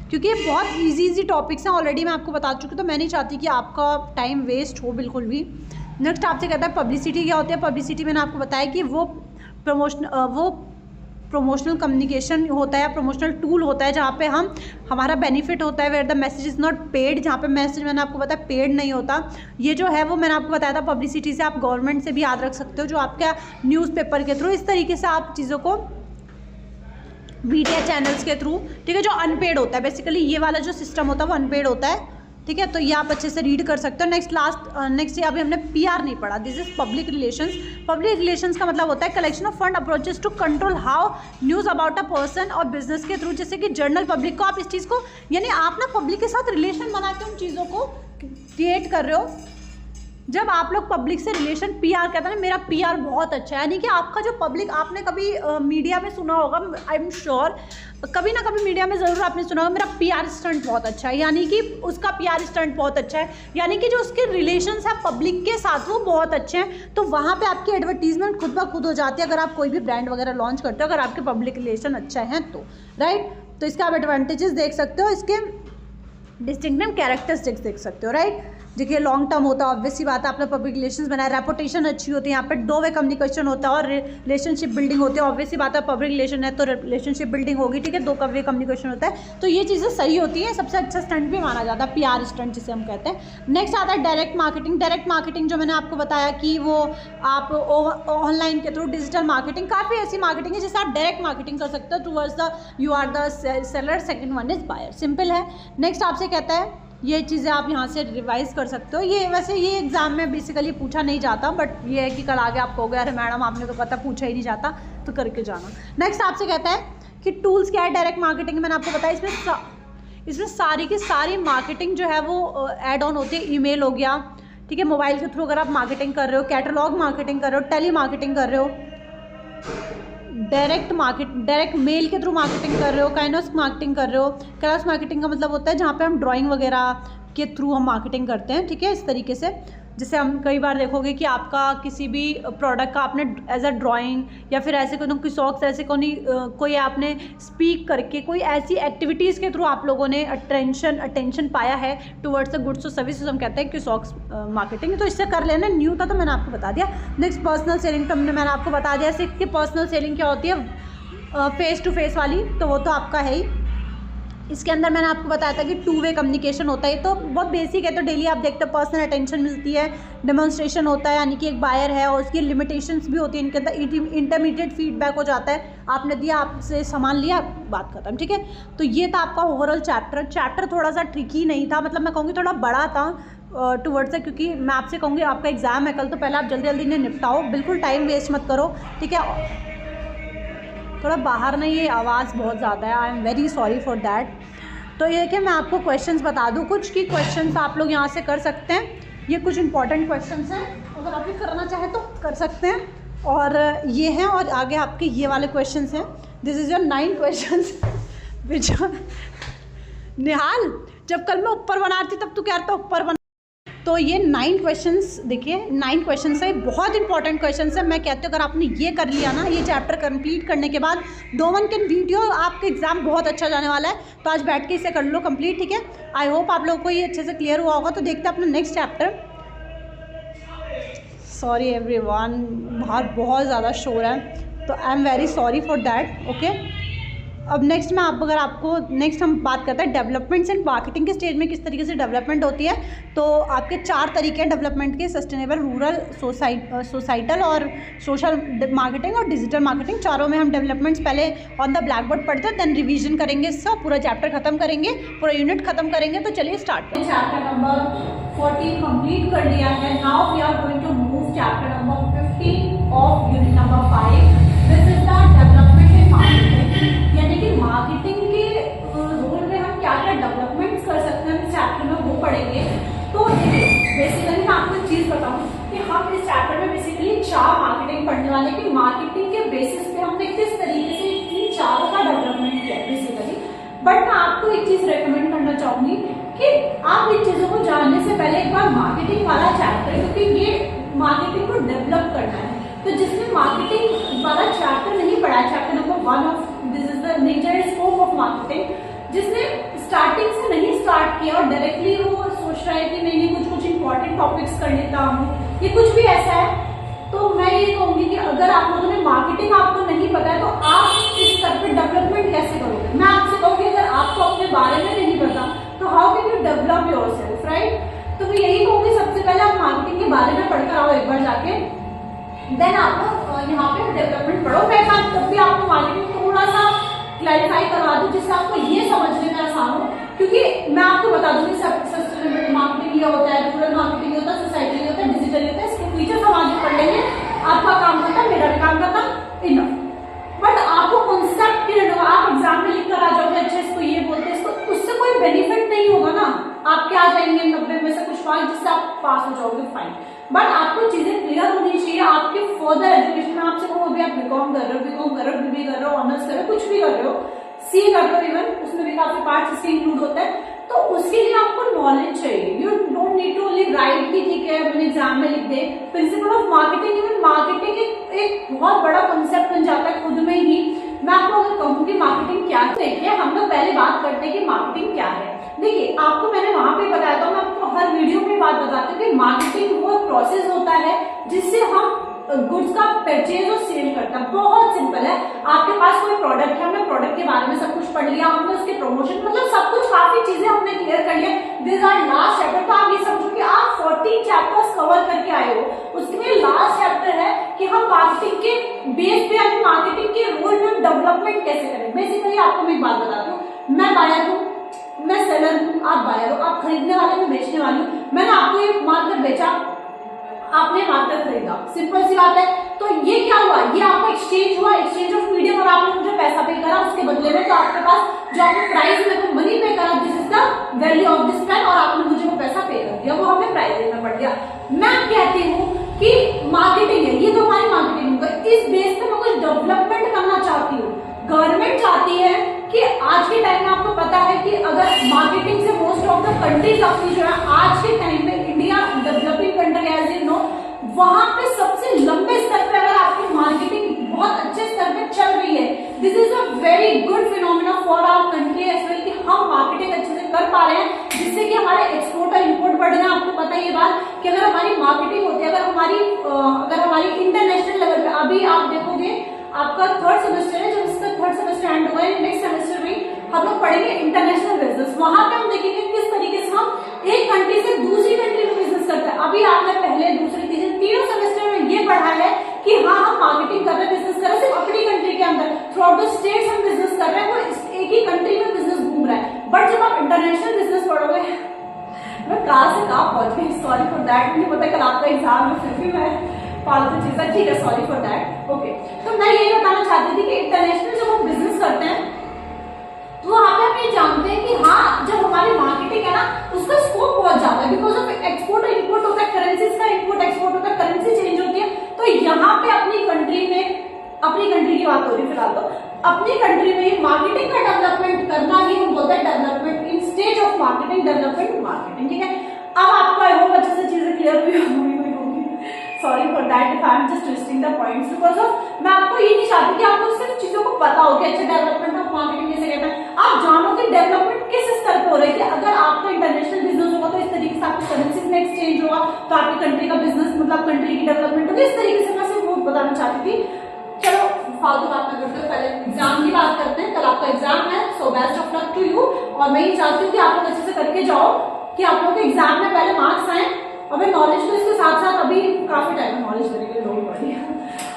क्योंकि ये बहुत इजी टॉपिक्स हैं, ऑलरेडी मैं आपको बता चुकी हूँ, तो मैं नहीं चाहती कि आपका टाइम वेस्ट हो बिल्कुल भी। नेक्स्ट आपसे कहता है पब्लिसिटी क्या होती है। पब्लिसिटी मैंने आपको बताया कि वो प्रमोशनल कम्युनिकेशन होता है, प्रमोशनल टूल होता है जहाँ पे हमारा बेनिफिट होता है, where the message is not paid, जहाँ पे मैसेज मैंने आपको बताया पेड नहीं होता। ये जो है वो मैंने आपको बताया था पब्लिसिटी से आप गवर्नमेंट से भी याद रख सकते हो, जो आपका न्यूज़पेपर के थ्रू, इस तरीके से आप चीज़ों को मीडिया चैनल्स के थ्रू, ठीक है, जो अनपेड होता है। बेसिकली ये वाला जो सिस्टम होता है वो अनपेड होता है, ठीक है। तो ये आप अच्छे से रीड कर सकते हो। नेक्स्ट अभी हमने PR नहीं पढ़ा, this is public relations. Public relations का मतलब होता है collection of fund approaches to control how news about a person और बिजनेस के थ्रू, जैसे कि जनरल पब्लिक को आप इस चीज़ को, यानी आप ना पब्लिक के साथ रिलेशन बना के उन चीज़ों को क्रिएट कर रहे हो। जब आप लोग पब्लिक से रिलेशन, PR कहते हैं ना, मेरा PR बहुत अच्छा है, यानी कि आपका जो पब्लिक, आपने कभी मीडिया में सुना होगा, आई एम श्योर कभी ना कभी मीडिया में ज़रूर आपने सुना होगा, मेरा PR स्टंट बहुत अच्छा है, यानी कि उसका PR स्टंट बहुत अच्छा है, यानी कि जो उसके रिलेशंस है पब्लिक के साथ वो बहुत अच्छे हैं। तो वहाँ पे आपकी एडवर्टीजमेंट खुद ब खुद हो जाती है, अगर आप कोई भी ब्रांड वगैरह लॉन्च करते हो, अगर आपके पब्लिक रिलेशन अच्छा है तो, राइट। तो इसके आप एडवांटेजेस देख सकते हो, इसके डिस्टिंक्टिव कैरेक्टरिस्टिक्स देख सकते हो, राइट। देखिए लॉन्ग टर्म होता है, ऑब्वियसली बात है, आपने पब्लिक रिलेशंस बनाया, रेपुटेशन अच्छी होती है, यहाँ पे 2 वे कम्युनिकेशन होता है और रिलेशनशिप बिल्डिंग होती है। ऑब्वियसली बात है, पब्लिक रिलेशन है तो रिलेशनशिप बिल्डिंग होगी, ठीक है, 2 वे कम्युनिकेशन होता है, तो ये चीज़ें सही होती है। सबसे अच्छा स्टंट भी माना जाता है PR स्टंट जिसे हम कहते हैं। नेक्स्ट आता है डायरेक्ट मार्केटिंग। डायरेक्ट मार्केटिंग जो मैंने आपको बताया कि वो आप ऑनलाइन के थ्रू डिजिटल मार्केटिंग, काफ़ी ऐसी मार्केटिंग है जिससे आप डायरेक्ट मार्केटिंग कर सकते हो towards the you are the seller, second one is buyer, simple है। नेक्स्ट आपसे कहता है ये चीज़ें आप यहाँ से रिवाइज कर सकते हो। ये वैसे ये एग्जाम में बेसिकली पूछा नहीं जाता, बट ये है कि कल आगे आप कहोगे अरे मैडम आपने तो पता पूछा ही नहीं जाता, तो करके जाना। नेक्स्ट आपसे कहता है कि टूल्स क्या है डायरेक्ट मार्केटिंग, मैंने आपको बताया इसमें सारी की सारी मार्केटिंग जो है वो ऐड ऑन होती है। ईमेल हो गया, ठीक है, मोबाइल के थ्रू अगर आप मार्केटिंग कर रहे हो, कैटलॉग मार्केटिंग कर रहे हो, टेली मार्केटिंग कर रहे हो, डायरेक्ट मेल के थ्रू मार्केटिंग कर रहे हो, काइनोस मार्केटिंग कर रहे हो। क्रॉस मार्केटिंग का मतलब होता है जहाँ पे हम ड्राइंग वगैरह के थ्रू हम मार्केटिंग करते हैं, ठीक है, इस तरीके से। जैसे हम कई बार देखोगे कि आपका किसी भी प्रोडक्ट का आपने एज अ ड्राइंग या फिर ऐसे कोई शौक ऐसे कोई आपने स्पीक करके कोई ऐसी एक्टिविटीज़ के थ्रू आप लोगों ने अटेंशन पाया है टुवर्ड्स द गुड्स और सर्विसेज, हम कहते हैं कि शौक मार्केटिंग। तो इससे कर लेना, न्यू था तो मैंने आपको बता दिया। नेक्स्ट पर्सनल सेलिंग, तो मैंने आपको बता दिया सीख के पर्सनल सेलिंग क्या होती है, फेस टू फेस वाली, तो वो तो आपका है ही। इसके अंदर मैंने आपको बताया था कि 2 वे कम्युनिकेशन होता है, तो बहुत बेसिक है, तो डेली आप देखते हो पर्सनल अटेंशन मिलती है, डेमोन्स्ट्रेशन होता है, यानी कि एक बायर है और उसकी लिमिटेशंस भी होती है, इनके अंदर इंटरमीडिएट फीडबैक हो जाता है, आपने दिया, आपसे सामान लिया, बात खत्म, ठीक है। तो ये था आपका ओवरऑल चैप्टर थोड़ा सा ट्रिकी नहीं था, मतलब मैं कहूँगी थोड़ा बड़ा था टुवर्ड्स से, क्योंकि मैं आपसे कहूँगी आपका एग्जाम है कल, तो पहले आप जल्दी जल्दी इन्हें निपटाओ, बिल्कुल टाइम वेस्ट मत करो, ठीक है। थोड़ा बाहर ना ये आवाज़ बहुत ज़्यादा है, I am very sorry for that. तो ये कि मैं आपको क्वेश्चंस बता दूं कुछ की क्वेश्चंस आप लोग यहाँ से कर सकते हैं, ये कुछ इंपॉर्टेंट क्वेश्चंस हैं, अगर आप ये करना चाहें तो कर सकते हैं। और ये हैं, और आगे आपके ये वाले क्वेश्चंस हैं, this is your 9 questions which Nihal जब कल मैं ऊपर बना रही थी तब तू क्या था ऊपर बना, तो ये 9 क्वेश्चंस देखिए, 9 क्वेश्चंस है, बहुत इंपॉर्टेंट क्वेश्चंस है। मैं कहती हूँ अगर आपने ये कर लिया ना, ये चैप्टर कंप्लीट करने के बाद डो वन कैन वीडियो, आपका एग्जाम बहुत अच्छा जाने वाला है, तो आज बैठ के इसे कर लो कंप्लीट, ठीक है। आई होप आप लोगों को ये अच्छे से क्लियर हुआ होगा। तो देखते हैं अपना नेक्स्ट चैप्टर। सॉरी एवरीवन, बाहर बहुत ज़्यादा शोर है, तो I am very sorry for that, okay. अब नेक्स्ट में अगर आपको नेक्स्ट हम बात करते हैं डेवलपमेंट्स एंड मार्केटिंग के स्टेज में किस तरीके से डेवलपमेंट होती है। तो आपके 4 तरीके हैं डेवलपमेंट के, सस्टेनेबल, रूरल, सोसाइटल और सोशल मार्केटिंग और डिजिटल मार्केटिंग। चारों में हम डेवलपमेंट्स पहले ऑन द ब्लैक बोर्ड पढ़ते हैं, देन रिवीजन करेंगे, इसका पूरा चैप्टर खत्म करेंगे, पूरा यूनिट खत्म करेंगे। तो चलिए स्टार्ट। चैप्टर नंबर 14 कंप्लीट कर लिया है। Now we are going to move chapter number 15 of unit number 5, this is the development in marketing, यानी कि मार्केटिंग के रोल में हम क्या क्या डेवलपमेंट्स कर सकते हैं इस चैप्टर में, वो पढ़ेंगे। तो देखिए बेसिकली मैं आपको एक चीज बताऊं कि हम इस चैप्टर में बेसिकली 4 मार्केटिंग पढ़ने वाले, कि मार्केटिंग के बेसिस पे हमने किस तरीके से इन चारों का डेवलपमेंट किया बेसिकली। बट मैं आपको एक चीज रेकमेंड करना चाहूंगी कि आप इन चीजों को जानने से पहले एक बार मार्केटिंग वाला चैप्टर, क्योंकि ये मार्केटिंग को डेवलप करना है, तो जिसने मार्केटिंग वाला चैप्टर नहीं पढ़ा, chapter number 1 of this is the nature and scope of marketing, जिसने स्टार्टिंग से नहीं स्टार्ट किया और डायरेक्टली वो सोच रहा है कि नहीं कुछ इंपॉर्टेंट टॉपिक्स कर लेता हूँ, ये कुछ भी ऐसा है, तो मैं ये कहूंगी कि अगर आप लोगों ने मार्केटिंग आपको नहीं पता है तो आप इस स्तर पे डेवलपमेंट कैसे करोगे। मैं आपसे कहूँगी अगर आपको अपने बारे में नहीं पता तो how can you develop yourself, right. तो मैं यही कहूँगी सबसे पहले आप मार्केटिंग के बारे में पढ़कर आओ एक बार जाके, देन आप यहाँ पे डेवलपमेंट पढ़ो। मैं तब भी आपको मार्केटिंग थोड़ा सा क्लैरिफाई करवा दूँ जिससे आपको ये समझने में आसान हो, क्योंकि मैं आपको बता दूंगी सस्टेनेबल मार्केटिंग ये होता है, रूरल मार्केटिंग होता है, सोसाइटी होता है, डिजिटल होता है, इसके फीचर्स हम आगे पढ़ लेंगे। आपका काम करता है, मेरा भी काम करता इनफ, बट आपको कॉन्सेप्ट क्लियर होगा। आप एग्जाम में लिख कर आ जाओगे अच्छा इसको ये बोलते हैं, इसको उससे कोई बेनिफिट नहीं होगा ना, आपके आ जाएंगे 90 में से कुछ मार्क्स जिससे आप पास हो जाओगे, फाइन, बट आपको चीजें क्लियर होनी चाहिए। आपके फर्दर एजुकेशन में आपसे कहूँ अभी आप बीकॉम कर रहे हो, बीकॉम कर रहे हो, बीबी कर रहे हो, ऑनर्स कर रहे हो, कुछ भी कर रहे हो, सी कर रहे हो, इवन उसमें भी काफी पार्ट्स इसके इंक्लूड होता है, तो उसके लिए आपको नॉलेज चाहिए। You don't need to only write कि ठीक है मैंने एग्जाम में लिख दे। Principle of marketing, even marketing एक बहुत बड़ा कॉन्सेप्ट बन जाता है खुद में ही। मैं आपको अगर कहूँ कि मार्केटिंग क्या है, देखिए हम लोग पहले बात करते हैं कि मार्केटिंग क्या है। देखिए आपको मैंने वहां पे बताया था, मैं आपको हर हर वीडियो में बात बताती हूँ कि मार्केटिंग वो प्रोसेस होता है जिससे हम गुड्स का परचेज और सेल करता है। बहुत सिंपल है, आपके पास कोई प्रोडक्ट है, हमने प्रोडक्ट के बारे में सब कुछ पढ़ लिया, हमने उसके प्रमोशन मतलब सब कुछ काफी चीजें हमने क्लियर कर लिया। दिस आर लास्ट चैप्टर, तो आप ये समझो कि आप 14 चैप्टर्स कवर करके आए हो। उसके लिए लास्ट चैप्टर है कि हम मार्केटिंग के बेस पे यानी मार्केटिंग के रोल में डेवलपमेंट कैसे करें। बेसिकली आपको मैं एक बात बताती हूँ, मैं बायर हूँ, मैं सेलर हूँ, आप बायर हो, आप खरीदने वाले, मैं बेचने वाली हूँ। मैंने आपको ये मार्केट बेचा, आपने मार्केट खरीदा, सिंपल सी बात है। तो ये क्या हुआ, ये आपका एक्सचेंज हुआ, एक्सचेंज ऑफ मीडियम, और आपने मुझे पैसा पे करा उसके बदले में, तो आपके पास जो आपने प्राइस में को मनी पे करा, this is the value of this pen, और आपने मुझे वो पैसा पे कर दिया, वो हमें प्राइस देना पड़ गया। मैं कहती हूँ कि मार्केटिंग है, ये तो हमारी मार्केटिंग होगा, इस बेस पे मैं कुछ डेवलपमेंट करना चाहती हूँ। गवर्नमेंट चाहती है कि आज के टाइम में आपको पता है कि अगर मार्केटिंग से मोस्ट ऑफ द कंट्रीज अपनी जो है आज के टाइम में, India developing country as you know, वहां पे सबसे लंबे स्तर पे अगर आपकी मार्केटिंग बहुत अच्छे स्तर पे चल रही है, this is a very good phenomena for our country as well, कि हम मार्केटिंग अच्छे से कर पा रहे हैं, जिससे कि हमारे एक्सपोर्ट और इंपोर्ट बढ़ रहे हैं। आपको पता है ये बात कि अगर हमारी मार्केटिंग होती है, अगर हमारी इंटरनेशनल लेवल पे, अभी आप देखोगे आपका थर्ड सेमेस्टर है, जब इसका थर्ड सेमेस्टर एंड होगा, नेक्स्ट सेमेस्टर में हम लोग पढ़ेंगे इंटरनेशनल बिजनेस। वहां पे हम देखेंगे किस तरीके से हम एक कंट्री से दूसरी कंट्री में बिजनेस करते हैं। अभी आपने पहले, दूसरे, तीसरे, तीनों सेमेस्टर में ये पढ़ा है कि हाँ हम मार्केटिंग कर रहे हैं, बिजनेस कर रहे हैं, सिर्फ अपनी कंट्री के अंदर, थ्रू आउट द स्टेट्स हम बिजनेस कर रहे हैं, वो एक ही कंट्री में बिजनेस घूम रहा है। बट जब आप इंटरनेशनल बिजनेस पढ़ोगे, मैं कहाँ से कहाँ पहुंच गई, सॉरी फॉर दैट, मुझे पता है कल आपका एग्जाम है, फिर भी मैं फालतू चीज है, ठीक है, सॉरी फॉर दैट। ओके, तो मैं ये बताना चाहती थी कि इंटरनेशनल जब हम बिजनेस करते हैं तो वहां पे हम ये जानते हैं कि हाँ जब हमारी मार्केटिंग है ना, उसका स्कोप बहुत ज्यादा है, बिकॉज ऑफ एक्सपोर्ट और इंपोर्ट होता है, करेंसीज का इंपोर्ट एक्सपोर्ट होता है, करेंसी चेंज होती है। तो यहाँ पे अपनी कंट्री में, अपनी कंट्री की बात हो रही है फिलहाल, तो अपनी कंट्री में मार्केटिंग का डेवलपमेंट करना ही हम बोलते हैं development, in stage of marketing, development marketing, ठीक है। अब आपको आई होप अच्छे से चीजें क्लियर हुई होंगी। Sorry for that if I am just twisting the points, because of मैं आपको ये नहीं चाहती कि आपको सिर्फ चीजों को पता हो कि अच्छा डेवलपमेंट ऑफ मार्केटिंग कैसे कहता है, आप जानो कि डेवलपमेंट किस स्तर पर हो रही है। अगर आपका इंटरनेशनल बिजनेस होगा तो इस तरीके से आपकी करेंसीज में एक्सचेंज होगा, तो आपकी कंट्री का बिजनेस मतलब कंट्री की डेवलपमेंट होगी। इस तरीके से मैं सिर्फ वो बताना चाहती थी। चलो फालतू बात न करते हुए पहले एग्जाम की बात करते हैं। कल आपका एग्जाम है, so best of luck to you. और मैं ये चाहती हूँ कि आप लोग अच्छे से करके जाओ, कि आप लोग के एग्जाम में पहले मार्क्स आए, और मैं नॉलेज तो इसके साथ साथ अभी काफी टाइम में नॉलेज देने के लिए लोग बढ़ी है,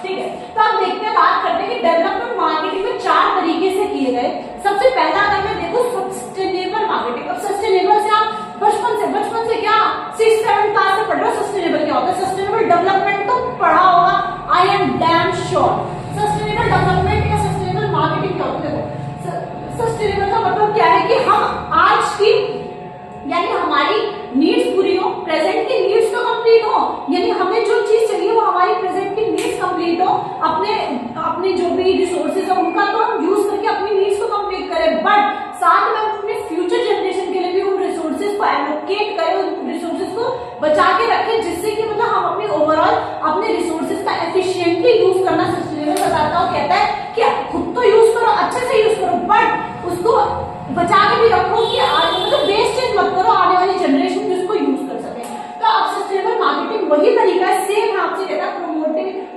ठीक है। तो आप देखते हैं, बात करते हैं कि डेवलपमेंट मार्केटिंग में 4 तरीके से किए गए। सबसे पहला अगर मैं देखो सस्टेनेबल मार्केटिंग। अब सस्टेनेबल से आप बचपन से क्या 6-7 क्लास से पढ़ रहे हो, सस्टेनेबल क्या होता है, सस्टेनेबल डेवलपमेंट तो पढ़ा होगा, I am damn sure. Sustainable development या सस्टेनेबल मार्केटिंग क्या होता है? सस्टेनेबल का मतलब क्या है कि हम आज की यानी हमारी नीड्स पूरी हो, प्रेजेंट की नीड्स तो कंप्लीट हो, यानी हमें जो चीज चाहिए वो हमारी प्रेजेंट की नीड्स कंप्लीट हो, अपने जो भी रिसोर्सेज है उनका तो हम यूज करके अपनी नीड्स को कंप्लीट करें, बट साथ में अपने फ्यूचर जनरेशन के लिए भी उन रिसोर्सेज को एलोकेट करें, उन रिसोर्सेज को बचा के रखें, जिससे कि मतलब हम अपनी ओवरऑल अपने रिसोर्सेज का एफिशिएंटली यूज करना सस्टेनेबल बताता हूँ। कहता है कि खुद तो यूज करो, अच्छे से यूज करो, बट उसको बचा के भी रखो कि आज मतलब वेस्टेज मत करो, आने वाली जनरेशन भी उसको यूज कर सके। तो अब सस्टेनेबल मार्केटिंग वही तरीका है, सेम आपसे कहता है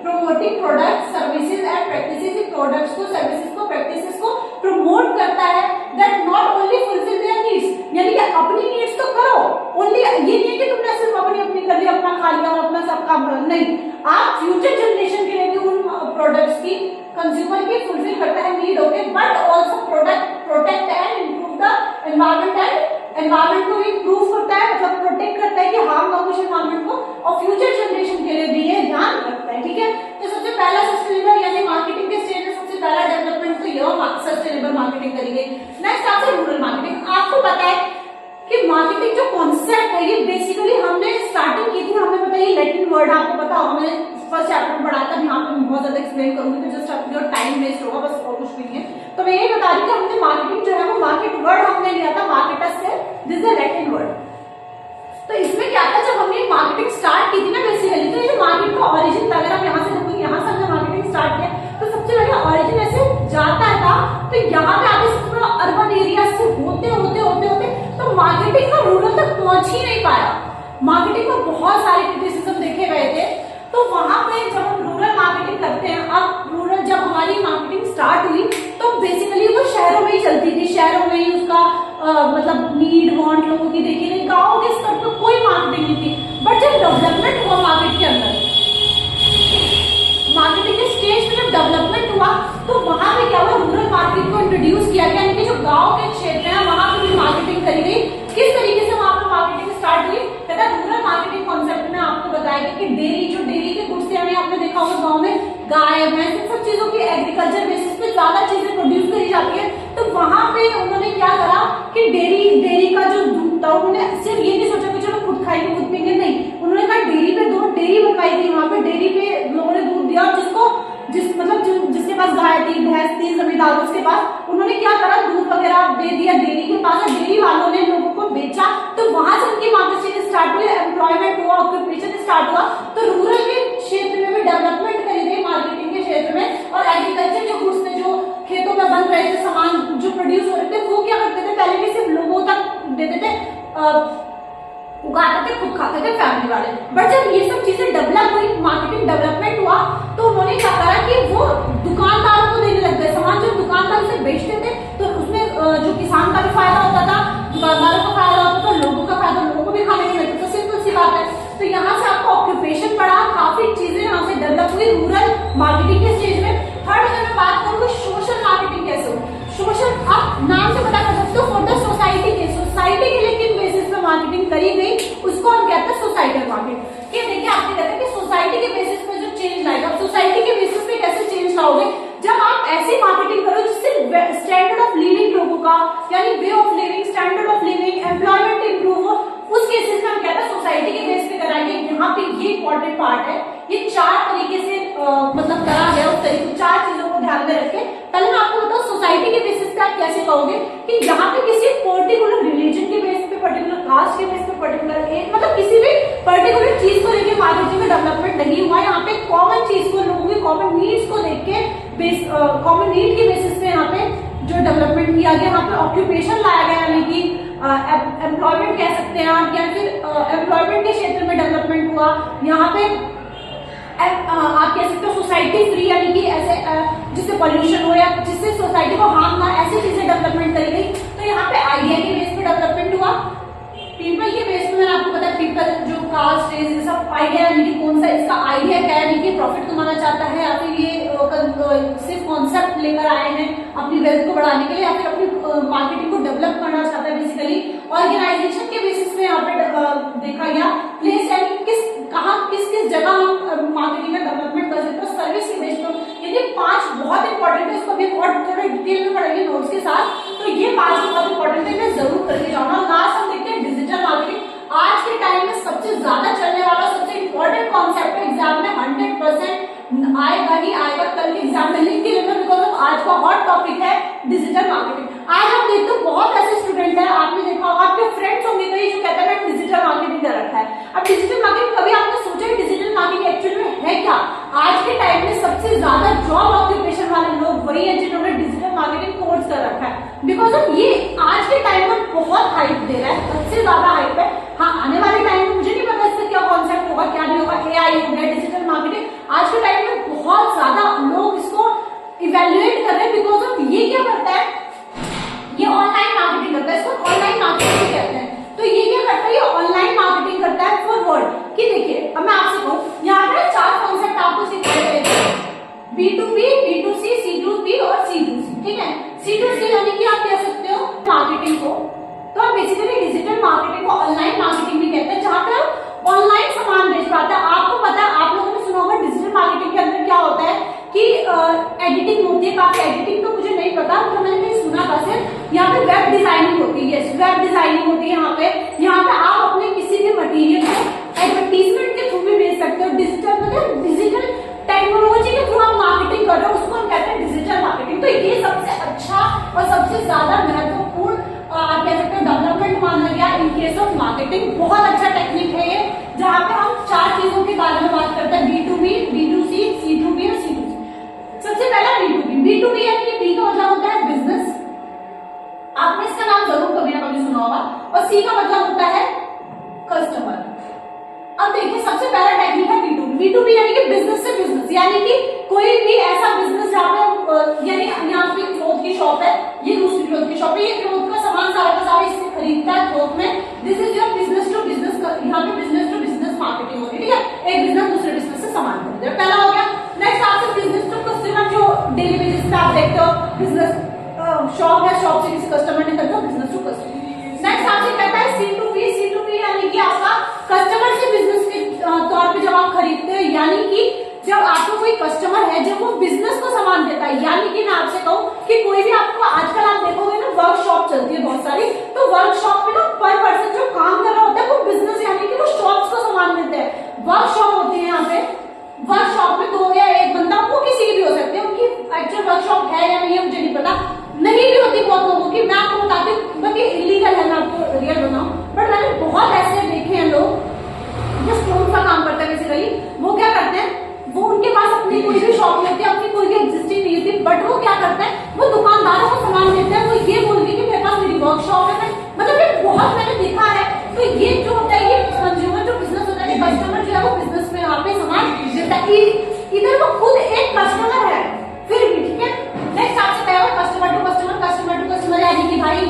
promoting product, services and practices. Products को, सर्विसेज को, प्रैक्टिसेस को प्रमोट करता है that not only fulfil there needs, यानी कि अपनी नीड्स तो करो, ओनली ये नहीं है कि तुमने सिर्फ अपनी कर लिया, अपना खा लिया और अपना सब काम कर, नहीं, आप फ्यूचर जनरेशन के लिए भी उन प्रोडक्ट्स की, कंज्यूमर की फुलफिल करता है need, okay, but also protect and improve the environment and environment को इम्प्रूव करता है, मतलब प्रोटेक्ट करता है कि हार्म ना कुछ एनवायरमेंट को, और फ्यूचर जनरेशन के लिए भी ये ध्यान रखता है, ठीक है। तो सबसे पहला सस्टेनेबल यानी मार्केटिंग के स्टेज में सबसे पहला डेवलपमेंट तो ये सस्टेनेबल मार्केटिंग करेंगे। नेक्स्ट आपसे रूरल मार्केटिंग। आपको पता है कि मार्केटिंग जो कॉन्सेप्ट है ये बेसिकली हमने स्टार्टिंग की थी, हमें पता है ये लैटिन वर्ड, आपको पता हो, हमने फर्स्ट चैप्टर में पढ़ा था, यहाँ पे मैं बहुत ज्यादा एक्सप्लेन करूंगी तो जस्ट आपका टाइम वेस्ट होगा, बस और कुछ भी नहीं है। तो मैं यही बता रही हूँ कि हमने मार्केटिंग जो है वो मार्केट वर्ड हमने लिया था मार्केटस से, दिस इज लैटिन वर्ड। तो इसमें क्या था, जब हमने मार्केटिंग स्टार्ट की थी ना बेसिकली, तो ये जो मार्केट का ऑरिजिन था, अगर आप यहाँ से देखोगे, यहाँ से हमने मार्केटिंग स्टार्ट किया, तो सबसे पहले ऑरिजिन ऐसे जाता था, तो यहाँ पे आगे थोड़ा अर्बन एरिया से होते तो मार्केटिंग का रूरल तक पहुंच ही नहीं पाया। मार्केटिंग में बहुत सारे क्रिटिसिज्म देखे गए थे। तो वहां पे जब हम रूरल मार्केटिंग करते हैं, अब रूरल जब हमारी मार्केटिंग स्टार्ट हुई तो बेसिकली वो शहरों में ही चलती थी, शहरों में ही उसका मतलब नीड वांट लोगों की देखी गई, गाँव के स्तर पर कोई मार्केटिंग नहीं थी। बट जब डेवलपमेंट हुआ मार्केट के अंदर, मार्केटिंग के स्टेज में जब डेवलपमेंट हुआ तो वहां पे क्या हुआ, रूरल मार्केट को इंट्रोड्यूस किया गया, यानी कि जो गांव के क्षेत्र हैं वहां पे भी मार्केटिंग करी गई। किस तरीके से वहां पे मार्केटिंग स्टार्ट हुई, कहता रूरल मार्केटिंग कॉन्सेप्ट में आपको बताया कि डेयरी के गुड्स यानी आपने देखा होगा गांव में गाय भैंस इन सब चीजों की एग्रीकल्चर बेसिस पे ज्यादा चीजें प्रोड्यूस करी जाती है। तो वहां पे उन्होंने क्या करा कि डेयरी का जो दूध था, उन्होंने सिर्फ ये नहीं सोचा कि चलो खुद खाएंगे खुद पीएंगे, नहीं, उन्होंने कहा डेयरी पे दो डेयरी बनवाई थी, वहां पे डेयरी पे लोगों ने दूध दिया, जिसके पास गाय थी भैंस थी जमींदार, उसके पास उन्होंने क्या करा दूध वगैरह दे दिया डेयरी के पास, और डेयरी वालों ने लोगों को बेचा। तो वहां से उनकी मार्केटिंग स्टार्ट हुई, एम्प्लॉयमेंट हुआ, ऑक्यूपेशन स्टार्ट हुआ। तो रूरल के क्षेत्र में भी डेवलपमेंट करी गई मार्केटिंग के क्षेत्र में, और एग्रीकल्चर जो गुड्स थे जो खेतों में बन रहे थे, सामान जो प्रोड्यूस हो रहे थे, वो क्या करते थे, पहले भी सिर्फ लोगों तक देते थे, उगाते थे, खुद खाते थे फैमिली वाले। बट जब ये सब चीजें डेवलप हुई, मार्केटिंग डेवलपमेंट हुआ, तो उन्होंने क्या करा कि वो दुकानदारों को देने लग गए सामान, जो दुकानदार उसे बेचते थे, तो उसमें जो किसान का भी फायदा होता था, दुकानदारों का फायदा होता था, लोगों का फायदा, लोगों को भी खाने को मिलता था, सिंपल सी बात है। तो यहाँ से आपको ऑक्यूपेशन बढ़ा, काफी चीजें यहाँ से डेवलप हुई रूरल मार्केटिंग के स्टेज में। थर्ड अगर मैं बात करूँ तो सोशल मार्केटिंग कैसे हो, सोशल आप नाम से पता कर सकते हो, फॉर द सोसाइटी के लिए किन बेसिस पे मार्केटिंग करी गई, उसको हम कहते हैं सोसाइटल मार्केट। ये देखिए आपने कहते हैं कि सोसाइटी के बेसिस पे जो चेंज लाएगा, सोसाइटी के बेसिस पे कैसे चेंज लाओगे, जब आप ऐसी मार्केटिंग करो जिससे स्टैंडर्ड ऑफ लिविंग लोगों का, यानी way of living, standard of living, employment improve हो, उस केसेस में हम कहते हैं सोसाइटी के बेस पे कराएंगे। यहाँ पे ये इंपॉर्टेंट पार्ट है, ये 4 तरीके से मतलब करा गया, उस तरीके 4 चीजों को ध्यान में रखें। पहले मैं आपको बताऊं सोसाइटी के बेसिस पे आप कैसे कहोगे कि यहाँ पे किसी पर्टिकुलर रिलीजन के बेस पे, पर्टिकुलर कास्ट के बेस पे, पर्टिकुलर एज, मतलब किसी भी पर्टिकुलर चीज को लेकर मार्केटिंग में डेवलपमेंट नहीं हुआ। यहाँ पे कॉमन चीज को, लोगों की कॉमन नीड्स को देख के कॉमन नीड के बेसिस पे यहाँ पे जो डेवलपमेंट किया गया, यहाँ पे ऑक्यूपेशन लाया गया, यानी कि एम्प्लॉयमेंट कह सकते हैं आप, या फिर एम्प्लॉयमेंट के क्षेत्र में डेवलपमेंट हुआ। यहाँ पे आप कह सकते हो सोसाइटी फ्री, यानी कि ऐसे जिससे पॉल्यूशन हो या जिससे सोसाइटी को हार्म ना, ऐसी चीजें डेवलपमेंट करी गई। तो यहाँ पे आइडिया के बेस पे डेवलपमेंट हुआ, पीपल के बेस पे मैंने आपको बताया, पीपल जो कास्ट रेस ये सब आइडिया, यानी कि कौन सा इसका आइडिया क्या है, यानी कि प्रॉफिट कमाना चाहता है या फिर ये सिर्फ कॉन्सेप्ट लेकर आए हैं अपनी वेल्थ को बढ़ाने के लिए, या फिर अपनी मार्केटिंग को डेवलप करना चाहता है। बेसिकली ऑर्गेनाइजेशन के बेसिस पे यहाँ पे देखा गया, प्लेस यानी किस जगह हम मार्केटिंग का डेवलपमेंट कर सकते हैं, सर्विस के बेस पे। ये 5 बहुत इंपॉर्टेंट है, इसको भी और थोड़ा डिटेल में पढ़ेंगे नोट्स के साथ। तो ये 5 बहुत इंपॉर्टेंट है, मैं जरूर करके जाऊंगा। लास्ट हम देखते हैं डिजिटल मार्केटिंग। आज के टाइम में सबसे ज्यादा चलने वाला, सबसे इंपॉर्टेंट कॉन्सेप्ट है, एग्जाम में 100% आएगा ही आएगा, कल के एग्जाम में लिख के लेना, बिकॉज आज का हॉट टॉपिक है डिजिटल मार्केटिंग। आज हम देखते हैं बहुत ऐसे स्टूडेंट है, आपने देखा होगा, आपके फ्रेंड्स होंगे कई जो कहते हैं डिजिटल मार्केटिंग कर रखा है। अब डिजिटल मार्केटिंग कभी आपने सोचा डिजिटल मार्केटिंग एक्चुअली में है क्या? आज के टाइम में सबसे ज्यादा जॉब ऑक्यूपेशन वाले लोग वही है जिन्होंने डिजिटल मार्केटिंग कोर्स कर रखा है, बिकॉज ऑफ ये आज के टाइम में बहुत हाइप दे रहा है, सबसे ज्यादा हाइप है। हाँ, आने वाले टाइम में मुझे नहीं पता इसका क्या कॉन्सेप्ट होगा, क्या नहीं होगा, एआई हो गया, डिजिटल मार्केटिंग, आज के टाइम में बहुत ज्यादा लोग इसको इवेल्युएट कर रहे हैं, बिकॉज ऑफ ये क्या करता है, ये ऑनलाइन मार्केटिंग करता है, इसको ऑनलाइन मार्केटिंग कहते हैं। तो ये क्या करता है, ये ऑनलाइन मार्केटिंग करता है फॉर वर्ड। कि देखिए अब मैं आपसे कहूँ, यहाँ पे 4 कॉन्सेप्ट आपको सिखाए गए थे, B2B, B2C, C2B और C2C, ठीक है। C2C यानी कि आप कह सकते हो मार्केटिंग को, तो आप बेसिकली डिजिटल मार्केटिंग को ऑनलाइन मार्केटिंग भी कहते हैं, जहाँ पे आप ऑनलाइन सामान बेच पाते हैं। आपको पता है, आप लोगों ने सुना होगा डिजिटल मार्केटिंग के अंदर क्या होता है कि एडिटिंग होती है, काफी एडिटिंग तो मुझे नहीं पता, तो मैंने कहीं सुना था सिर्फ। यहाँ पे वेब डिजाइनिंग होती है, यस वेब डिजाइनिंग होती है। यहाँ पे आप अपने किसी भी मटेरियल को एडवर्टीजमेंट के थ्रू भी बेच सकते हो। डिजिटल मतलब डिजिटल टेक्नोलॉजी के थ्रू आप मार्केटिंग कर रहे हो, उसको हम कहते हैं डिजिटल मार्केटिंग। तो ये सबसे अच्छा और सबसे ज्यादा महत्वपूर्ण आप कह सकते हो डेवलपमेंट माना गया इन केस ऑफ मार्केटिंग। बहुत अच्छा टेक्निक है ये, जहाँ पे हम 4 चीजों के बारे में बात करते हैं, B2B, B2C, C2B और C2C। सबसे पहला B2B। B2B यानी कि B का मतलब होता है बिजनेस, आपने इसका नाम जरूर कभी ना कभी सुना होगा, और C का मतलब होता है कस्टमर। अब देखिए सबसे पहला टेक्निक है B2B यानी कि बिजनेस से बिजनेस, यानी कि कोई भी ऐसा बिजनेस जहाँ पे यानी यहाँ पे क्लोथ की शॉप है, ये दूसरी क्लोथ की शॉप है, ये क्लोथ का सामान सारा का सारा इससे खरीदता है थोक में, this is your business to business, यहाँ पे बिजनेस टू बिजनेस मार्केटिंग होगी, ठीक है, एक बिजनेस दूसरे बिजनेस से सामान खरीद रहा है, पहला हो गया। नेक्स्ट आपसे बिजनेस टू कस्टमर, जो डेली बेसिस पे आप देखते हो बिजनेस शॉप है, शॉप से किसी कस्टमर ने खरीदा, बिजनेस टू कस्टमर। नेक्स्ट आपसे कहता है C2B यानी कि आपका कस्टमर से बिजनेस के तौर पे जब आप खरीदते हो, यानी कि जब आपको कोई कस्टमर है जब वो बिजनेस को सामान देता है, यानी कि मैं आपसे कहूँ कि कोई भी आपको आजकल आप देखोगे ना वर्कशॉप चलती है बहुत सारी, तो वर्कशॉप में ना पर पर्सन जो काम कर रहा होता है वो बिजनेस यानी कि वो शॉप्स को सामान देते हैं। वर्कशॉप होती है यहाँ पे, वर्कशॉप में 2 या 1 बंदा, वो किसी की भी हो सकते हैं, उनकी एक्चुअल वर्कशॉप है या नहीं है मुझे नहीं पता, नहीं भी होती बहुत लोगों की, मैं आपको बताती हूँ, बाकी इलीगल है, मैं आपको रियल बताऊँ, बट मैंने बहुत ऐसे देखे हैं लोग जो स्टोन का काम करते हैं बेसिकली, वो क्या करते हैं, वो उनके पास अपनी कोई भी शॉप नहीं होती, अपनी कोई भी एग्जिस्टिंग नहीं होती, बट वो क्या करते हैं, वो दुकानदारों को सामान देते हैं, वो ये बोल के कि मेरे पास मेरी वर्कशॉप है, मतलब ये बहुत मैंने देखा है। तो ये जो होता है ये कंज्यूमर जो बिजनेस होता है, कस्टमर जो है वो बिजनेस में यहाँ पे सामान देता है, इधर वो खुद एक कस्टमर है फिर भी, ठीक है। नेक्स्ट आपसे क्या होगा, कस्टमर टू कस्टमर, यानी कि भाई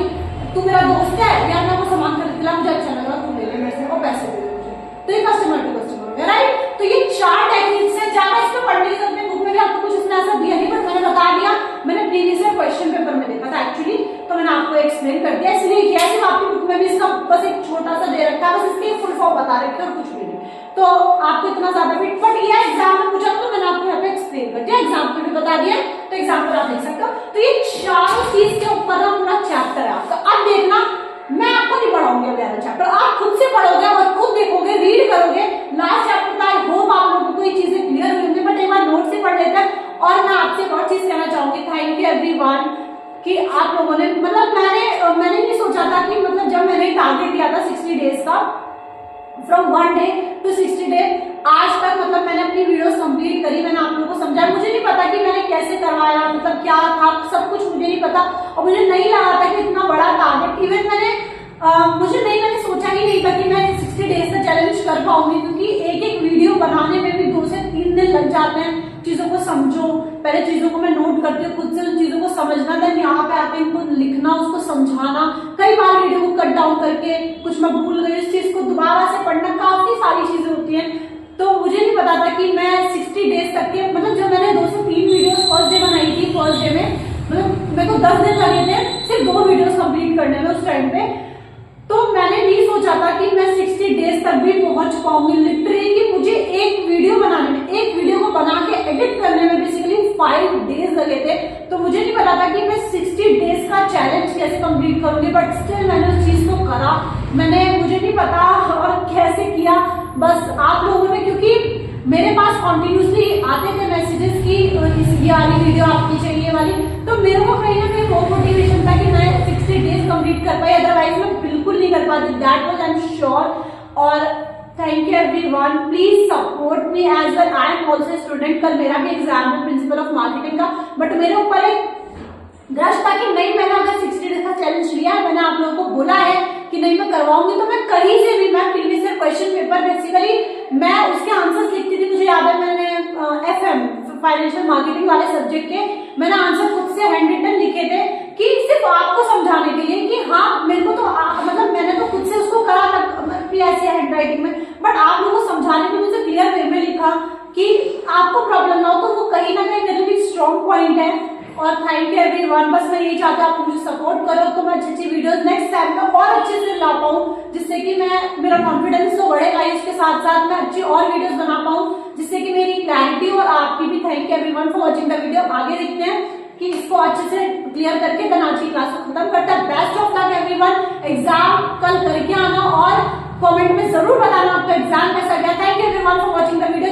तू मेरा दोस्त है यार, मैं वो सामान खरीद लिया, मुझे अच्छा लगा, तू ले ले मेरे से और पैसे दे दे मुझे, तो ये कस्टमर टू कस्टमर हो गया, राइट। तो ये 4 टेक्निक्स है, ज्यादा इसमें पढ़ने की जरूरत नहीं, बुक में भी आपको कुछ इसमें ऐसा दिया नहीं, बट मैंने बता दिया, मैंने प्रीवियस ईयर क्वेश्चन पेपर में देखा था एक्चुअली, तो मैंने आपको एक्सप्लेन कर दिया, इसलिए किया सिर्फ आपकी बुक में भी इसका बस एक छोटा सा दे रखा है, बस इसके फुल फॉर्म बता रखे और कुछ भी नहीं, तो आपको इतना ज्यादा फिट, बट ये एग्जाम में पूछा तो मैंने आपको यहाँ पे एक्सप्लेन कर दिया, एग्जाम पे भी बता दिया, तो एग्जाम पर आप देख सकते हो। तो ये 4 चीज के ऊपर ना पूरा चैप्टर है आपका, अब देखना मैं आपको नहीं पढ़ाऊंगी वाला चैप्टर, आप खुद से पढ़ोगे और खुद देखोगे, रीड करोगे, लास्ट चैप्टर का आई होप आप लोगों को ये चीजें क्लियर हुई होंगी, बट एक बार नोट से पढ़ लेते हैं। और मैं आपसे एक और चीज कहना चाहूंगी, थैंक यू एवरीवन कि आप लोगों ने, मतलब मैंने नहीं सोचा था कि, मतलब जब मैंने टारगेट दिया था 60 डेज का, फ्रॉम 1 डे टू 60 डे, आज तक मतलब मैंने अपनी वीडियोस कंप्लीट करी, मैंने आप लोगों को समझाया, मुझे नहीं पता कि मैंने कैसे करवाया, मतलब क्या था, सब कुछ मुझे नहीं पता, और मुझे नहीं लगा था कि इतना बड़ा टारगेट, इवन मैंने सोचा ही नहीं था कि मैं 60 डेज का चैलेंज कर पाऊंगी, क्योंकि एक वीडियो बनाने में भी 2 से 3 दिन लग जाते हैं, चीजों को समझो, पहले चीजों को मैं नोट करती हूँ, खुद से उन चीजों को समझना, देन यहाँ पे आके इनको लिखना, उसको समझाना, कई बार वीडियो को कट डाउन करके कुछ मैं भूल गई, उस चीज को दोबारा से पढ़ना, काफी सारी चीजें होती हैं, तो मुझे नहीं पता था कि मैं 60 डेज तक के, मतलब जब मैंने 2 से 3 वीडियोस फर्स्ट डे बनाई थी, फर्स्ट डे में मतलब मेरे को 10 दिन लगे थे सिर्फ 2 वीडियोस कंप्लीट करने में उस टाइम पे, तो मैंने नहीं सोचा था कि मैं 60 डेज तक भी पहुंच पाऊंगी, लिटरली कि मुझे एक वीडियो बनाने में, एक वीडियो को बना के एडिट करने में बेसिकली 5 डेज लगे थे, तो मुझे नहीं पता था कि मैं 60 डेज का चैलेंज कैसे कंप्लीट करूंगी, बट स्टिल मैंने उस चीज को करा, मुझे नहीं पता और कैसे किया, बस आप लोगों ने, क्योंकि मेरे पास कॉन्टिन्यूसली आते थे मैसेजेस की ये वाली वीडियो आपकी चाहिए वाली, तो मेरे को कहीं ना कहीं वो मोटिवेशन था कि मैं 60 डेज कंप्लीट कर पाई, अदरवाइज मैं बिल्कुल नहीं कर पाती, that was I am sure. और thank you everyone, please support me as well, I am also student, कल मेरा भी एग्जाम है प्रिंसिपल ऑफ मार्केटिंग का, बट मेरे ऊपर एक ग्रज था कि नहीं, मैंने अगर 60 डेज का चैलेंज लिया है, मैंने आप लोगों को बोला है कि नहीं मैं करवाऊंगी, तो मैं कहीं से भी, मैं previous year question paper basically मैं उसके आंसर्स लिखती थी, मुझे याद है मैंने FM फाइनेंशियल मार्केटिंग वाले सब्जेक्ट के मैंने आंसर खुद से हैंड रिटन लिखे थे, कि सिर्फ आपको समझाने के लिए कि हाँ मेरे को तो मतलब मैंने तो खुद से उसको करा था ऐसे हैंड राइटिंग में, बट आप लोगों को समझाने के लिए मुझे क्लियर वे में लिखा कि आपको प्रॉब्लम ना हो, तो वो कहीं ना कहीं मेरे लिए स्ट्रॉन्ग पॉइंट है। और थैंक यू एवरीवन, बस मैं यही चाहती हूँ आप मुझे सपोर्ट करो, तो मैं अच्छी वीडियोस नेक्स्ट टाइम में और अच्छे से ला पाऊँ, जिससे कि मेरा कॉन्फिडेंस तो बढ़ेगा, इसके साथ साथ मैं अच्छी और वीडियोस बना पाऊँ, जिससे कि मेरी क्लैरिटी और आपकी भी। Thank you everyone for watching the video. आगे देखते हैं कि इसको अच्छे से क्लियर करके देन आज की क्लास को खत्म करता है। Best of luck everyone, exam कल करके आना और कमेंट में जरूर बताना आपका एग्जाम कैसा गया। Thank you everyone for watching the video.